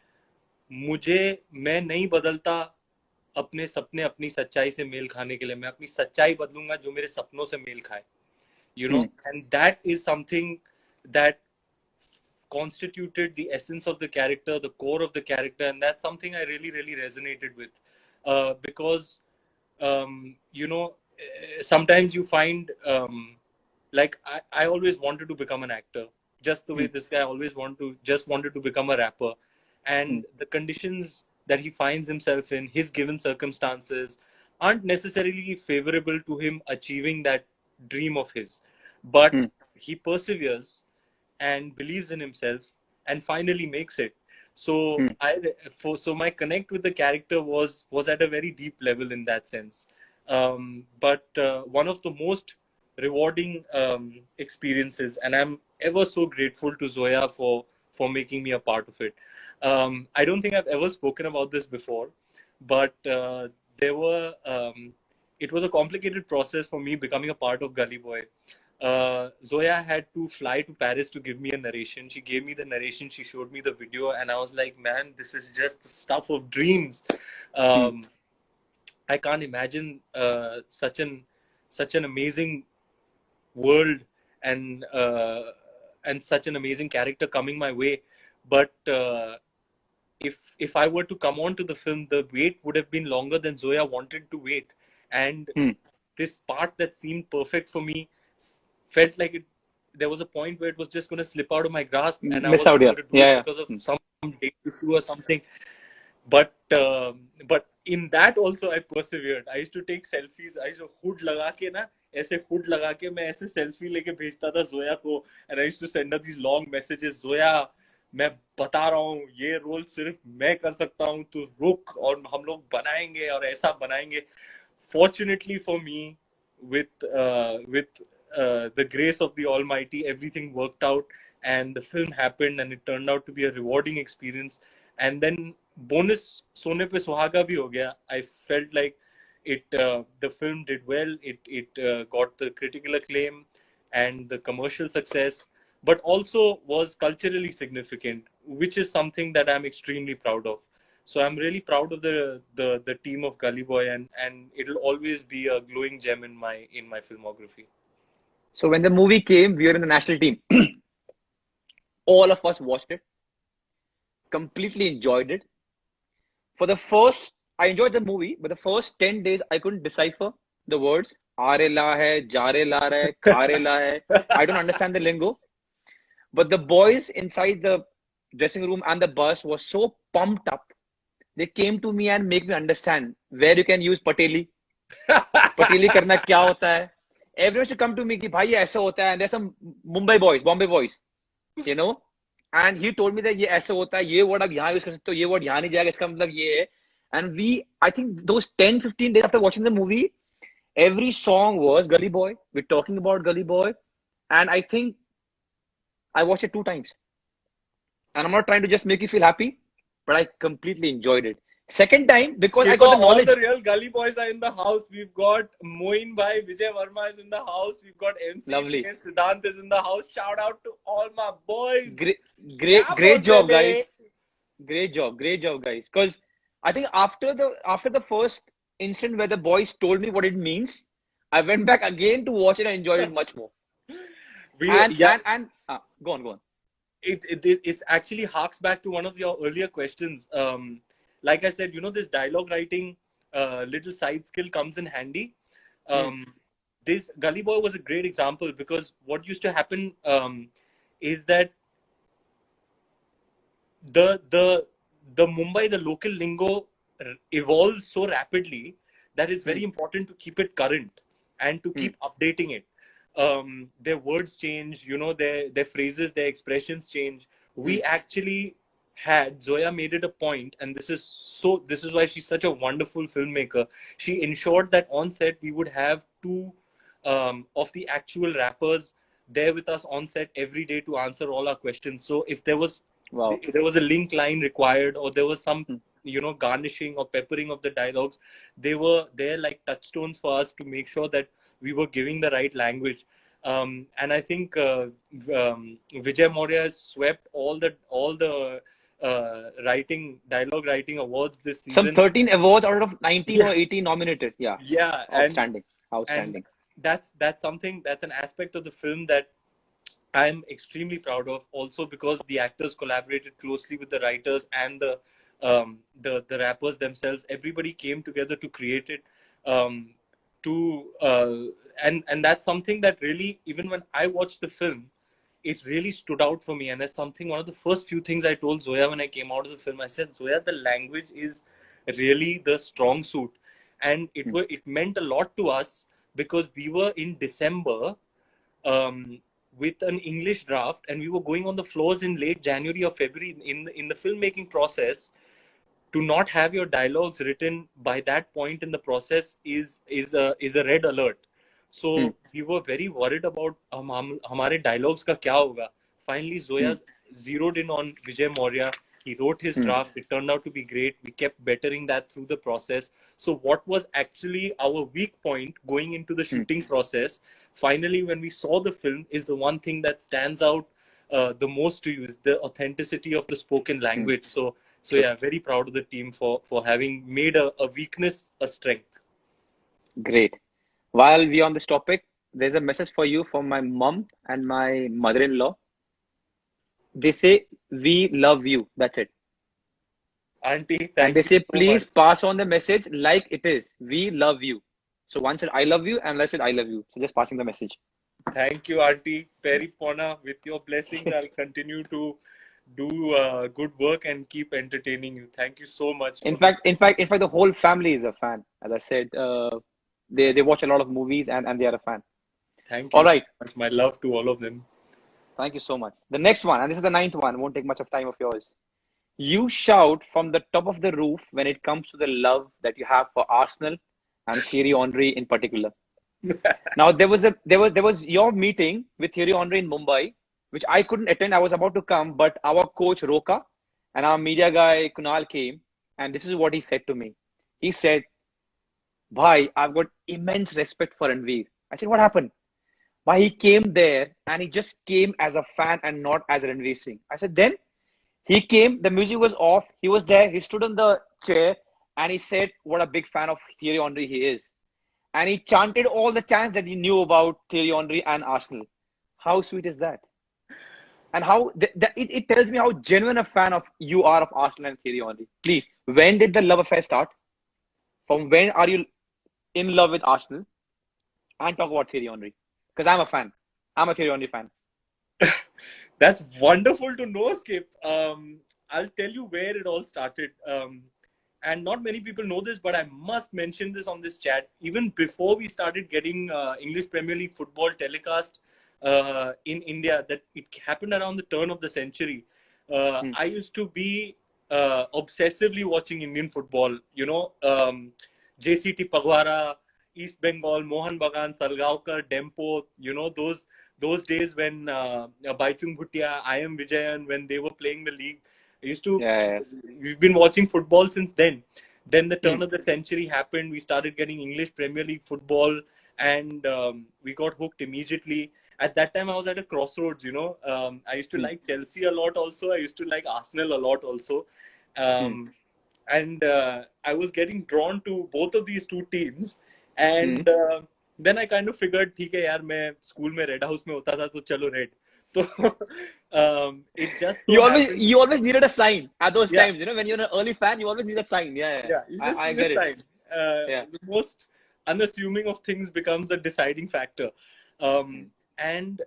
मुझे मैं नहीं बदलता अपने सपने अपनी सच्चाई से mail खाने के लिए, मैं अपनी सच्चाई बदलूंगा जो मेरे सपनों से मेल खाए. You Hmm. know, and that is something that constituted the essence of the character, the core of the character, and that's something I really, really resonated with, because you know, sometimes you find, like I always wanted to become an actor, just the way Hmm. this guy always wanted to become a rapper, Hmm. and the conditions that he finds himself in, his given circumstances, aren't necessarily favorable to him achieving that dream of his, but Hmm. he perseveres and believes in himself and finally makes it. So Hmm. so my connect with the character was at a very deep level in that sense. But one of the most rewarding experiences, and I'm ever so grateful to Zoya for making me a part of it. I don't think I've ever spoken about this before, but there were it was a complicated process for me becoming a part of Gully Boy. Zoya had to fly to Paris to give me a narration. She gave me the narration, she showed me the video, and I was like, man, this is just the stuff of dreams. Um, I can't imagine such an amazing world and such an amazing character coming my way. But if I were to come on to the film, the wait would have been longer than Zoya wanted to wait, and this part that seemed perfect for me felt like it. There was a point where it was just going to slip out of my grasp, and I Miss wasn't out, yeah. going to do Yeah, it because of some date issue or something. But in that also I persevered. I used to take selfies. I used to hood लगा के ना ऐसे hood लगा के मैं ऐसे selfie लेके भेजता था जोया को, and I used to send her these long messages. Zoya, मैं बता रहा हूँ ये रोल सिर्फ मैं कर सकता हूँ, तू रुक और हम लोग बनाएंगे और ऐसा बनाएंगे. Fortunately for me, with the grace of the Almighty, everything worked out, and the film happened, and it turned out to be a rewarding experience. And then bonus सोने पे सुहागा भी हो गया. I felt like the film did well. It got the critical acclaim and the commercial success, but also was culturally significant, which is something that I'm extremely proud of. So I'm really proud of the team of Gully Boy, and it'll always be a glowing gem in my filmography. So when the movie came, we were in the national team. All of us watched it, completely enjoyed it. I enjoyed the movie, but the first 10 days I couldn't decipher the words. Aare la hai, jare la hai, khare la hai. I don't understand the lingo. But the boys inside the dressing room and the bus was so pumped up. They came to me and make me understand where you can use Pateli. Pateli करना क्या होता है? Everyone should come to me कि भाई ये ऐसा होता है. And there's some Bombay boys, you know. And he told me that ये ऐसे होता है, ये word आप यहाँ use कर सकते हो, ये word यहाँ नहीं जाएगा, इसका मतलब ये है. And I think those 10-15 days after watching the movie, every song was Gully Boy. We're talking about Gully Boy. And I think I watched it 2 times. And I'm not trying to just make you feel happy, but I completely enjoyed it. Second time, because I got the knowledge. All the real Gully Boys are in the house. We've got Moin Bhai, Vijay Verma is in the house. We've got MC Lovely. Shir Siddhant is in the house. Shout out to all my boys. Great job, guys. Great job, guys. Because I think after the first instant where the boys told me what it means, I went back again to watch it and enjoyed it much more. Go on. It's actually harks back to one of your earlier questions. Like I said, this dialogue writing little side skill comes in handy. This Gully Boy was a great example, because what used to happen is that the Mumbai, the local lingo evolves so rapidly that it's very important to keep it current and to keep updating it. Their words change, their phrases, their expressions change. We actually had, Zoya made it a point, and this is why she's such a wonderful filmmaker. She ensured that on set we would have 2 of the actual rappers there with us on set every day to answer all our questions. So if there was a link line required, or there was some garnishing or peppering of the dialogues, they were there like touchstones for us to make sure that we were giving the right language. And I think Vijay Maurya has swept all the dialogue writing awards this season. Some 13 awards out of 19 or 18 nominated. Yeah. Outstanding. And that's something, that's an aspect of the film that I'm extremely proud of, also because the actors collaborated closely with the writers and the rappers themselves. Everybody came together to create it. And that's something that really, even when I watched the film, it really stood out for me. And that's something, one of the first few things I told Zoya when I came out of the film. I said, Zoya, the language is really the strong suit. And it meant a lot to us, because we were in December with an English draft, and we were going on the floors in late January or February in the filmmaking process. To not have your dialogues written by that point in the process is a red alert. So we were very worried about हमारे dialogues का क्या होगा. Finally, Zoya zeroed in on Vijay Maurya. He wrote his draft. It turned out to be great. We kept bettering that through the process. So what was actually our weak point going into the shooting process, finally, when we saw the film, is the one thing that stands out the most to you is the authenticity of the spoken language. So yeah, very proud of the team for having made a weakness a strength. Great. While we are on this topic, there's a message for you from my mom and my mother-in-law. They say, "We love you." That's it. Auntie, And thank they you say, so please much. pass on the message like it is. We love you. So one said, I love you, and I said, I love you. So just passing the message. Thank you, Auntie. Peripona, with your blessings, I'll continue to do good work and keep entertaining you. Thank you so much In for this. fact, the whole family is a fan. As I said, they watch a lot of movies and they are a fan. Thank All you so right. much. My love to all of them. Thank you so much. The next one, and this is the ninth one, won't take much of time of yours. You shout from the top of the roof when it comes to the love that you have for Arsenal and Thierry Henry in particular. Now there was your meeting with Thierry Henry in Mumbai, which I couldn't attend. I was about to come, but our coach Roka and our media guy Kunal came, and this is what he said to me. He said, "Bhai, I've got immense respect for Ranveer." I said, "What happened?" Why he came there and he just came as a fan and not as Ranveer Singh. I said, then he came, the music was off, he was there, he stood on the chair and he said what a big fan of Thierry Henry he is. And he chanted all the chants that he knew about Thierry Henry and Arsenal. How sweet is that? And how it tells me how genuine a fan of you are of Arsenal and Thierry Henry. Please, when did the love affair start? From when are you in love with Arsenal? And talk about Thierry Henry. Because I'm a fan. I'm a Thierry Henry fan. That's wonderful to know, Skip. I'll tell you where it all started. And not many people know this, but I must mention this on this chat. Even before we started getting English Premier League football telecast in India, that it happened around the turn of the century. I used to be obsessively watching Indian football. You know, JCT Pagwara, East Bengal, Mohan Bagan, Salgaonkar, Dempo. You know those days when Baichung Bhutia, I am Vijayan, when they were playing the league. I used to. Yeah. We've been watching football since then. Then the turn of the century happened. We started getting English Premier League football, and we got hooked immediately. At that time, I was at a crossroads. You know, I used to like Chelsea a lot. Also, I used to like Arsenal a lot. Also, and I was getting drawn to both of these two teams. And then I kind of figured, ठीक है यार, मैं school में red house में होता था, तो चलो red. So it just so happened. You always needed a sign at those Yeah. times. You know, when you're an early fan, you always need a sign. Yeah, you just I need get a it. sign. The most unassuming of things becomes a deciding factor. And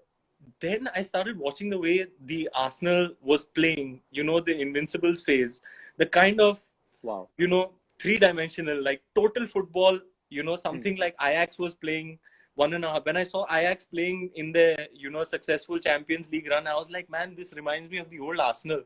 then I started watching the way the Arsenal was playing, you know, the Invincibles phase, the kind of, Wow. you know, three-dimensional, like total football, you know, something like Ajax was playing 1.5. When I saw Ajax playing in the, you know, successful Champions League run, I was like, man, this reminds me of the old Arsenal.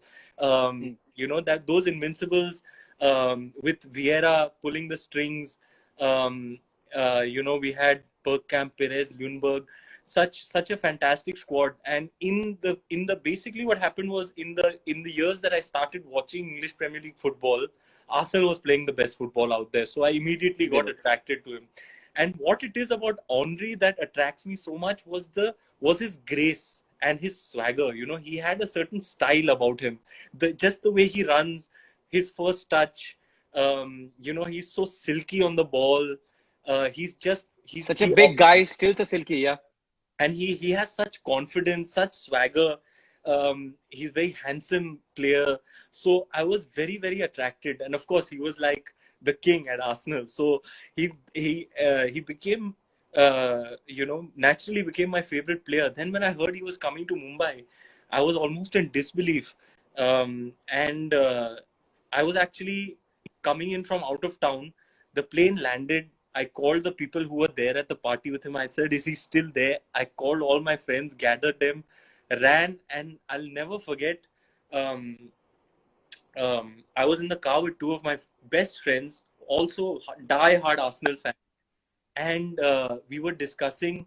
You know, that those Invincibles with Vieira pulling the strings. You know, we had Bergkamp, Perez, Ljungberg, such a fantastic squad. And in the basically what happened was in the years that I started watching English Premier League football, Arsenal was playing the best football out there. So I immediately got attracted to him. And what it is about Henry that attracts me so much was his grace and his swagger. You know, he had a certain style about him. Just the way he runs, his first touch. You know, he's so silky on the ball. He's Such a big guy, still so silky, yeah. And he has such confidence, such swagger. He's a very handsome player. So I was very, very attracted. And of course, he was like the king at Arsenal. So he became, you know, naturally became my favorite player. Then when I heard he was coming to Mumbai, I was almost in disbelief. And I was actually coming in from out of town. The plane landed. I called the people who were there at the party with him. I said, is he still there? I called all my friends, gathered them, ran, and I'll never forget. I was in the car with two of my best friends, also die-hard Arsenal fans. and we were discussing,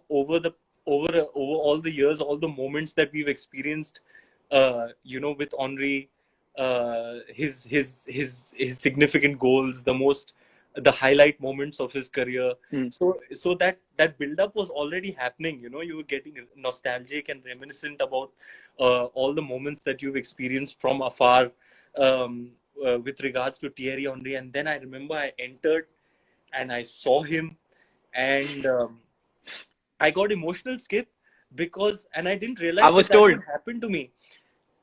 over all the years, all the moments that we've experienced, with Henri, his significant goals, the highlight moments of his career. Hmm. So that build up was already happening. You were getting nostalgic and reminiscent about all the moments that you've experienced from afar, with regards to Thierry Henry. And then I remember I entered and I saw him, and I got emotional, Skip, and I didn't I realize was that told. would happen to me.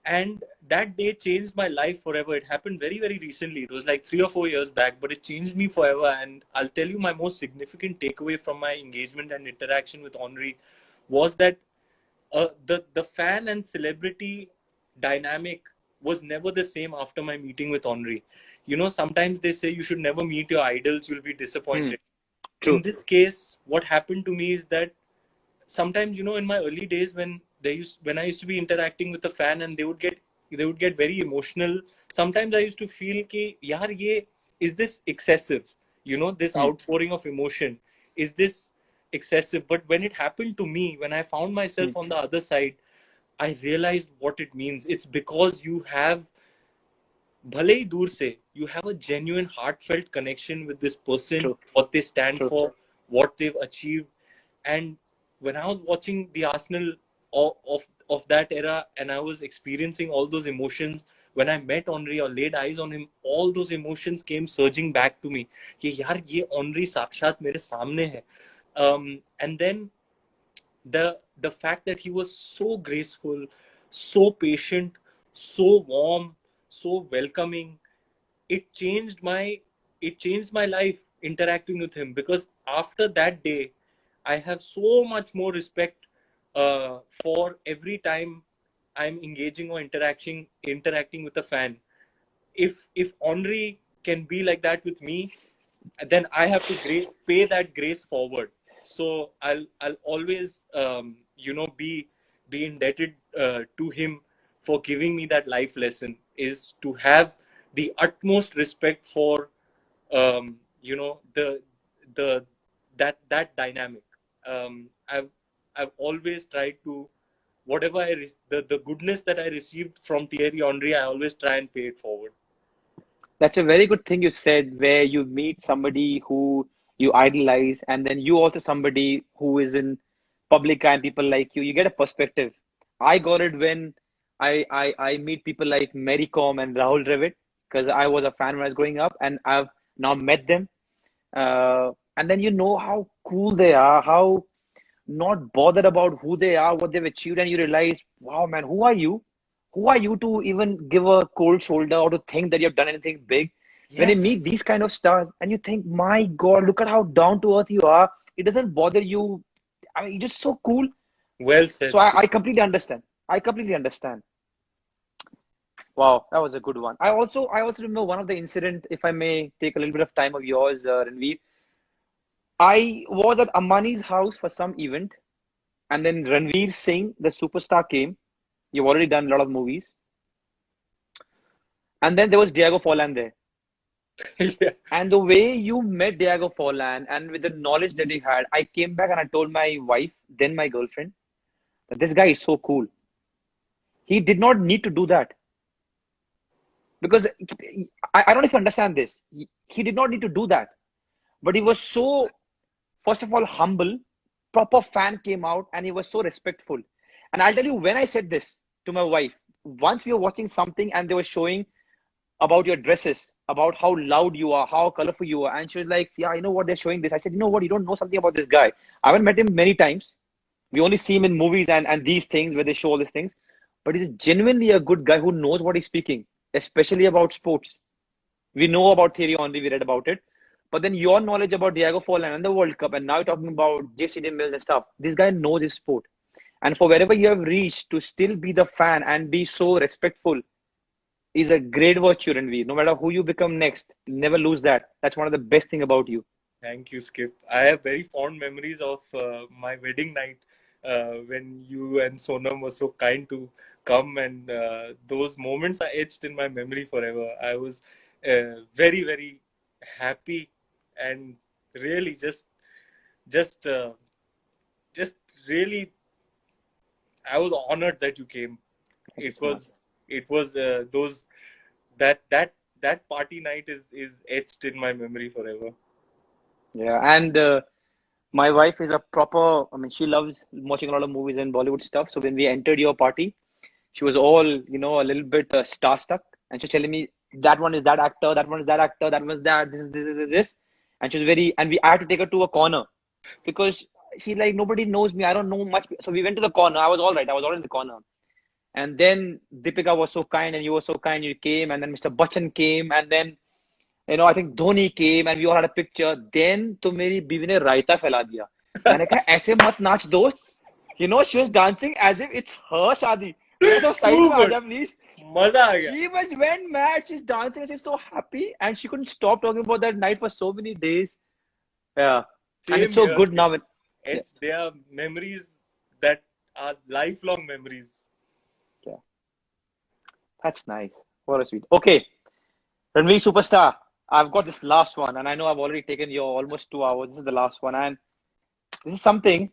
And that day changed my life forever. It happened very, very recently. It was like 3 or 4 years back, but it changed me forever. And I'll tell you, my most significant takeaway from my engagement and interaction with Henri was that the fan and celebrity dynamic was never the same after my meeting with Henri. Sometimes they say you should never meet your idols, you'll be Hmm. disappointed. In True. this case, what happened to me is that sometimes, in my early days, when I used to be interacting with a fan and they would get very emotional, sometimes I used to feel ki yaar ye is this excessive, this Hmm. outpouring of emotion, is this excessive? But when it happened to me, when I found Hmm. myself on the other side, I realized what it means. It's because you have, भले ही दूर से, you have a genuine heartfelt connection with this person, True. what they stand True. for, what they've achieved. And when I was watching the Arsenal of that era, and I was experiencing all those emotions, when I met Henri or laid eyes on him, all those emotions came surging back to me कि यार ये Henri साक्षात मेरे सामने है. And then the fact that he was so graceful, so patient, so warm, so welcoming, it changed my it changed my life interacting with him. Because after that day, I have so much more respect for every time I'm engaging or interacting with a fan. If Henri can be like that with me, then I have to pay that grace forward. So I'll always be indebted to him for giving me that life lesson, is to have the utmost respect for the that dynamic. I've always tried to, whatever the goodness that I received from Thierry Henry, I always try and pay it forward. That's a very good thing you said, where you meet somebody who you idolize, and then you also somebody who is in public eye and people like you. You get a perspective. I got it when I meet people like Mary Com and Rahul Dravid, because I was a fan when I was growing up, and I've now met them. And then you know how cool they are, how not bothered about who they are, what they've achieved, and you realize, wow, man, who are you? Who are you to even give a cold shoulder or to think that you've done anything big? When you Yes. meet these kind of stars and you think, my God, look at how down to earth you are. It doesn't bother you. I mean, you're just so cool. Well said, So Skip. I completely understand. I completely understand. Wow, that was a good one. I also remember one of the incident, if I may take a little bit of time of yours, Ranveer. I was at Ambani's house for some event, and then Ranveer Singh, the superstar, came. You've already done a lot of movies. And then there was Diego Forlan there. Yeah. And the way you met Diego Forlan and with the knowledge that he had, I came back and I told my wife, then my girlfriend, that this guy is so cool. He did not need to do that. Because I don't know if you understand this. He did not need to do that. But he was so, first of all, humble. Proper fan came out and he was so respectful. And I'll tell you, when I said this to my wife, once we were watching something and they were showing about your dresses, about how loud you are, how colorful you are. And she was like, yeah, you know what, they're showing this. I said, you know what, you don't know something about this guy. I haven't met him many times. We only see him in movies and these things where they show all these things. But he's genuinely a good guy who knows what he's speaking, especially about sports. We know about Thierry Henry, we read about it. But then your knowledge about Diego Forlan and the World Cup, and now you're talking about JCD Mills and stuff. This guy knows his sport. And for wherever you have reached, to still be the fan and be so respectful is a great virtue, Ranveer. No matter who you become next, never lose that. That's one of the best thing about you. Thank you, Skip. I have very fond memories of my wedding night, when you and Sonam were so kind to come, and those moments are etched in my memory forever. I was very, very happy and really just just really, I was honored that you came. Thank you It so much. was those that party night is etched in my memory forever. Yeah, and my wife is a proper. I mean, she loves watching a lot of movies and Bollywood stuff. So when we entered your party, she was all, a little bit starstruck, and she's telling me that one is that actor, that one is that actor, that one is that, this, and she was very. And I had to take her to a corner because she's like, nobody knows me. I don't know much. So we went to the corner. I was all right. I was all in the corner. And then Deepika was so kind, and you were so kind. You came, and then Mr. Bachchan came, and then I think Dhoni came, and we all had a picture. Then तो मेरी बीवी ने रायता फैला दिया. मैंने कहा ऐसे मत नाच दोस्त. She was dancing as if it's her शादी. मैं तो side Too में आ good. जा please. मजा आ गया. She was went mad. She's dancing. She's so happy, and she couldn't stop talking about that night for so many days. Yeah, and Same it's so here. good now. Yeah, They are memories that are lifelong memories. yeah, that's nice. What a sweet. Okay, Ranveer Superstar. I've got this last one, and I know I've already taken your almost 2 hours. This is the last one, and this is something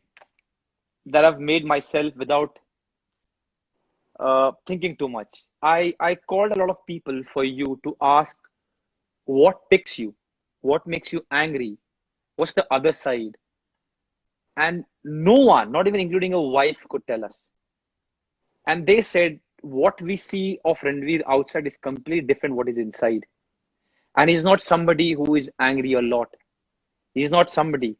that I've made myself without thinking too much. I called a lot of people for you to ask what ticks you, what makes you angry, what's the other side, and no one, not even including a wife, could tell us. And they said what we see of Ranveer outside is completely different what is inside. And he's not somebody who is angry a lot. He's not somebody.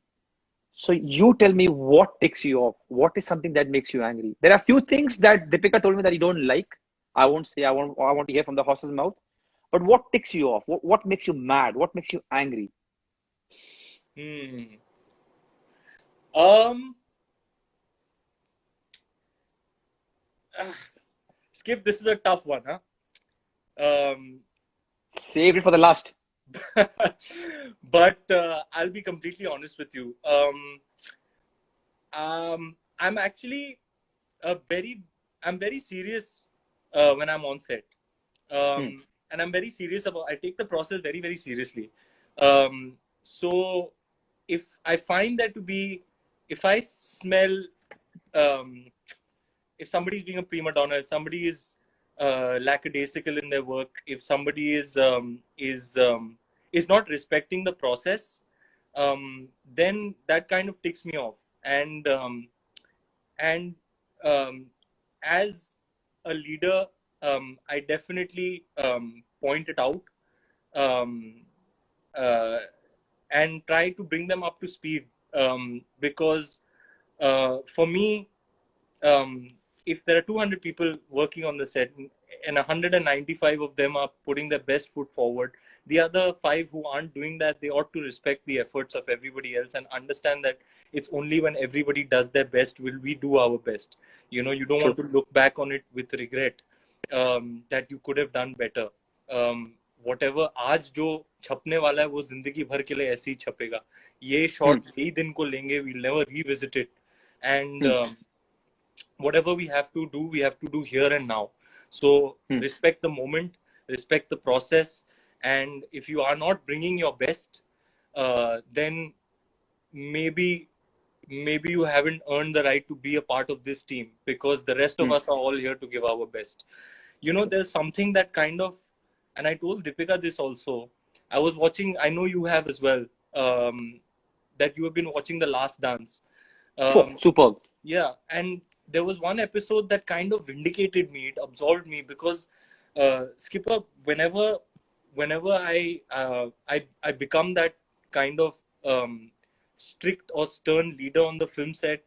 So you tell me what ticks you off. What is something that makes you angry? There are a few things that Deepika told me that you don't like. I won't say. I want to hear from the horse's mouth. But what ticks you off? What makes you mad? What makes you angry? Hmm. Um. Skip. This is a tough one, huh? Save it for the last. But I'll be completely honest with you. I'm actually I'm very serious when I'm on set. And I'm very serious I take the process very, very seriously. So if I find that to be, if I smell, if somebody is being a prima donna, if somebody is lackadaisical in their work, if somebody is not respecting the process, then that kind of ticks me off. And as a leader, I definitely point it out and try to bring them up to speed, because for me, if there are 200 people working on the set and 195 of them are putting their best foot forward, the other 5 who aren't doing that, they ought to respect the efforts of everybody else and understand that it's only when everybody does their best will we do our best. You don't want to look back on it with regret, that you could have done better. Whatever आज जो छपने वाला है वो जिंदगी भर के लिए ऐसे ही छपेगा. ये शॉट यही दिन को लेंगे, we'll never revisit it. And whatever we have to do here and now. So respect the moment, respect the process, and if you are not bringing your best, then maybe you haven't earned the right to be a part of this team, because the rest of us are all here to give our best. There's something that kind of, and I told Deepika this also. I was watching, I know you have as well, that you have been watching The Last Dance. Superb. Yeah, and there was one episode that kind of vindicated me. It absolved me because Skipper, whenever I become that kind of strict or stern leader on the film set,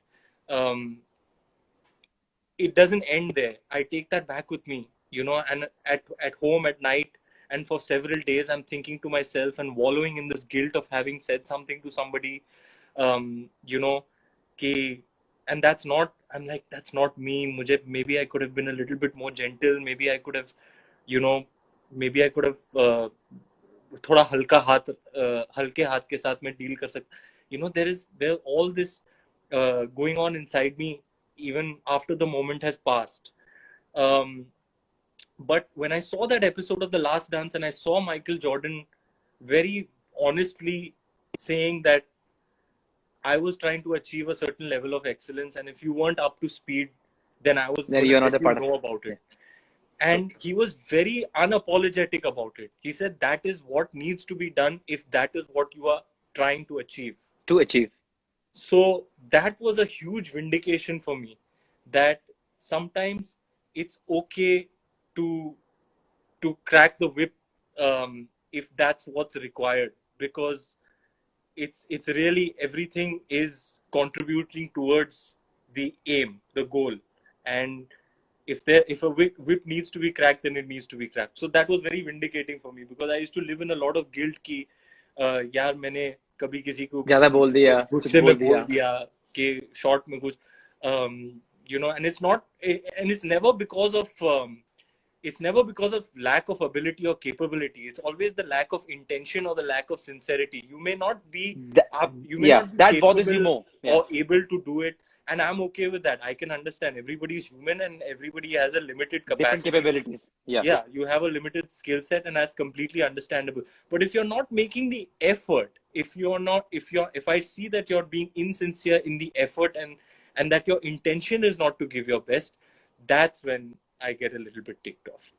it doesn't end there. I take that back with me, and at home at night, and for several days, I'm thinking to myself and wallowing in this guilt of having said something to somebody, and that's not, I'm like, that's not me. Maybe I could have been a little bit more gentle. Maybe I could have, थोड़ा हल्का हाथ, हल्के हाथ के साथ में deal कर सकता. There all this going on inside me even after the moment has passed. But when I saw that episode of The Last Dance and I saw Michael Jordan very honestly saying that I was trying to achieve a certain level of excellence, and if you weren't up to speed, then I was Then going to you're not let a you part of know it. about Yeah. it. And he was very unapologetic about it. He said that is what needs to be done if that is what you are trying to achieve. To achieve. So that was a huge vindication for me, that sometimes it's okay to crack the whip, if that's what's required, because it's really everything is contributing towards the aim, the goal. And if a whip needs to be cracked, then it needs to be cracked. So that was very vindicating for me, because I used to live in a lot of guilt कि यार मैंने कभी किसी को ज़्यादा बोल दिया, कुछ गुस्से में बोल बोल दिया. दिया कि शॉर्ट में कुछ, and it's not, and it's never because of lack of ability or capability. It's always the lack of intention or the lack of sincerity. You may not be Yeah, that bothers you capable more. Yeah. or able to do it, and I'm okay with that. I can understand everybody is human and everybody has a limited Different capacity. capabilities. Yeah. Yeah, you have a limited skill set, and that's completely understandable. But if you're not making the effort, if I see that you're being insincere in the effort, and that your intention is not to give your best, that's when I get a little bit ticked off.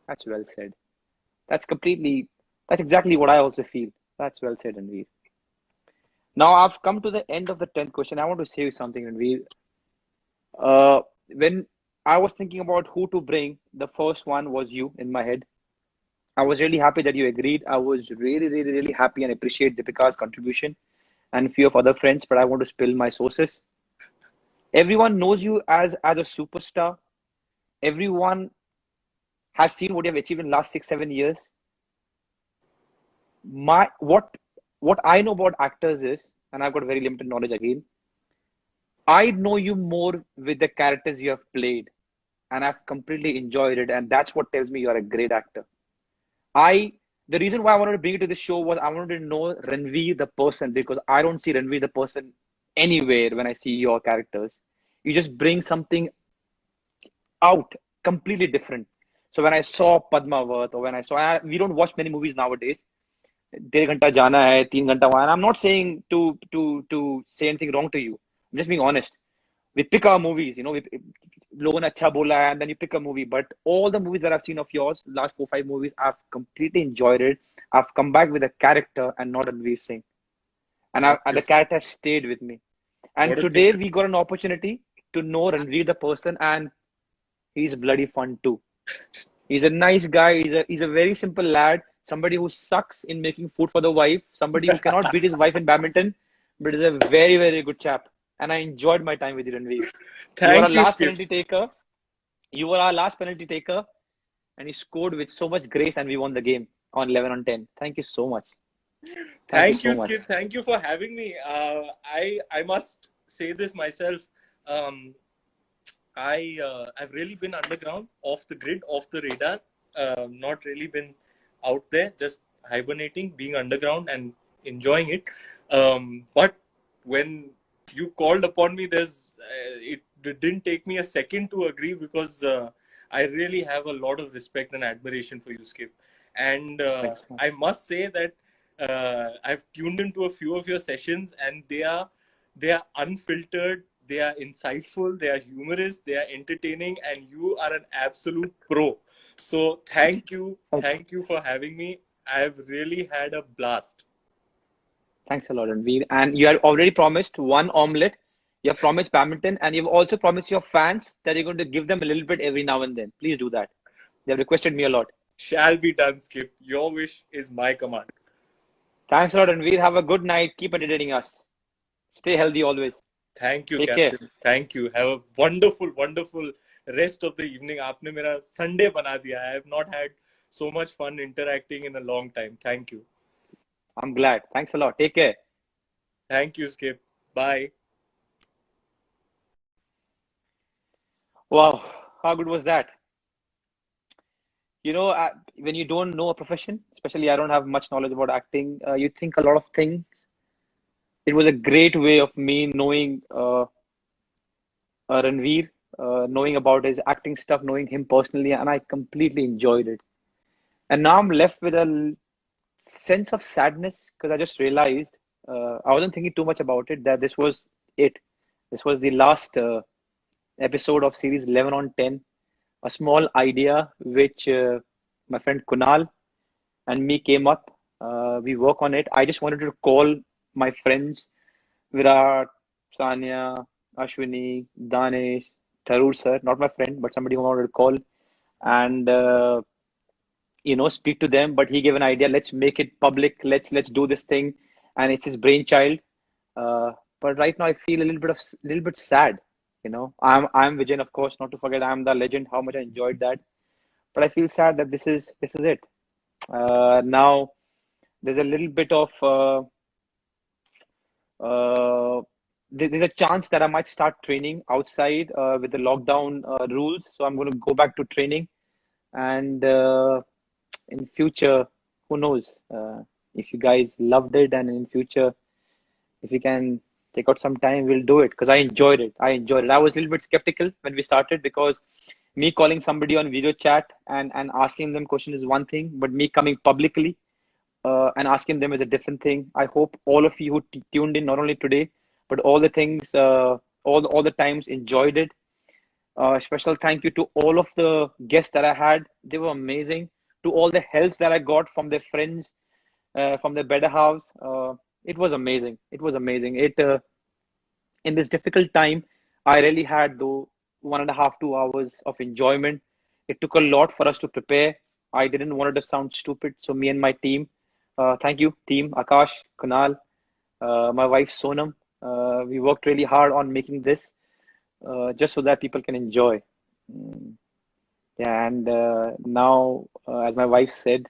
That's well said. That's exactly what I also feel. That's well said, Ranveer. Now I've come to the end of the 10th question. I want to say you something, Ranveer. When I was thinking about who to bring, the first one was you in my head. I was really happy that you agreed. I was really, really, really happy and appreciate Deepika's contribution and a few of other friends, but I want to spill my sources. Everyone knows you as a superstar. Everyone has seen what you have achieved in the last 6-7 years. What I know about actors is, and I've got very limited knowledge again, I know you more with the characters you have played, and I've completely enjoyed it, and that's what tells me you're a great actor. The reason why I wanted to bring you to this show was I wanted to know Ranveer the person, because I don't see Ranveer the person anywhere when I see your characters. You just bring something out completely different. So when I saw Padmavat, or when we don't watch many movies nowadays. 1.5 घंटा जाना है, 3 घंटा वहां. I'm not saying to say anything wrong to you. I'm just being honest. We pick our movies, लोगों ने अच्छा बोला है, and then you pick a movie. But all the movies that I've seen of yours, last 4-5 movies, I've completely enjoyed it. I've come back with a character and not Ranveer Singh, and the character has stayed with me. And today we got an opportunity to know Ranveer the person, and he's bloody fun too. He's a nice guy. He's a very simple lad. Somebody who sucks in making food for the wife. Somebody who cannot beat his wife in badminton, but is a very, very good chap. And I enjoyed my time with you, Ranveer. You were our last penalty taker. You were our last penalty taker, and you scored with so much grace, and we won the game on 11-10. Thank you so much. Thank you, Skip. Thank you for having me. I must say this myself. I've really been underground, off the grid, off the radar. Not really been out there, just hibernating, being underground and enjoying it. But when you called upon me, it didn't take me a second to agree, because I really have a lot of respect and admiration for you, Skip. And I must say that I've tuned into a few of your sessions, and they are unfiltered, they are insightful, they are humorous, they are entertaining, and you are an absolute pro. So thank you for having me. I've really had a blast. Thanks a lot, Ranveer. And you have already promised one omelette. You have promised badminton, and you've also promised your fans that you're going to give them a little bit every now and then. Please do that. They have requested me a lot. Shall be done, Skip. Your wish is my command. Thanks a lot, Ranveer. Have a good night. Keep entertaining us. Stay healthy always. Thank you, Take Captain. care. Thank you. Have a wonderful, wonderful rest of the evening. आपने मेरा Sunday बना दिया. I have not had so much fun interacting in a long time. Thank you. I'm glad. Thanks a lot. Take care. Thank you, Skip. Bye. Wow, how good was that? When you don't know a profession, especially I don't have much knowledge about acting, you think a lot of things. It was a great way of me knowing Ranveer, knowing about his acting stuff, knowing him personally, and I completely enjoyed it. And now I'm left with a sense of sadness because I just realized I wasn't thinking too much about it, that this was it. This was the last episode of series 11 on 10. A small idea which my friend Kunal and me came up. We work on it. I just wanted to call my friends Virat, Sanya, Ashwini, Danesh, Tharur sir, not my friend, but somebody who I wanted to call and speak to them. But he gave an idea. Let's make it public. Let's do this thing, and it's his brainchild. But right now, I feel little bit sad. I'm Vijayan, of course, not to forget. I'm the legend. How much I enjoyed that. But I feel sad that this is it. Now there's a little bit of there's a chance that I might start training outside with the lockdown rules. So I'm going to go back to training, and in future, who knows? If you guys loved it, and in future, if we can take out some time, we'll do it because I enjoyed it. I was a little bit skeptical when we started because me calling somebody on video chat and asking them questions is one thing, but me coming publicly and asking them is a different thing. I hope all of you who tuned in, not only today, but all the things, all the times enjoyed it. Special thank you to all of the guests that I had. They were amazing. To all the helps that I got from their friends, from their better house. It was amazing. It was amazing. In this difficult time, I really had though 1.5, 2 hours of enjoyment. It took a lot for us to prepare. I didn't want it to sound stupid, so me and my team, thank you, team Akash, Kunal, my wife Sonam. We worked really hard on making this just so that people can enjoy. Mm, Yeah, and now, as my wife said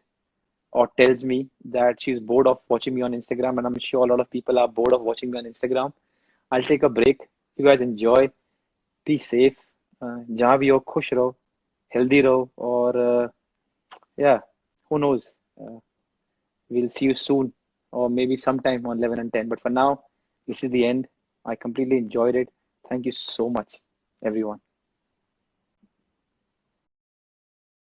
or tells me that she's bored of watching me on Instagram, and I'm sure a lot of people are bored of watching me on Instagram. I'll take a break. You guys enjoy. Be safe. जहाँ भी हो खुश रहो, healthy रहो, और yeah, who knows? Uh, we'll see you soon, or maybe sometime on 11 and 10. But for now, this is the end. I completely enjoyed it. Thank you so much, everyone.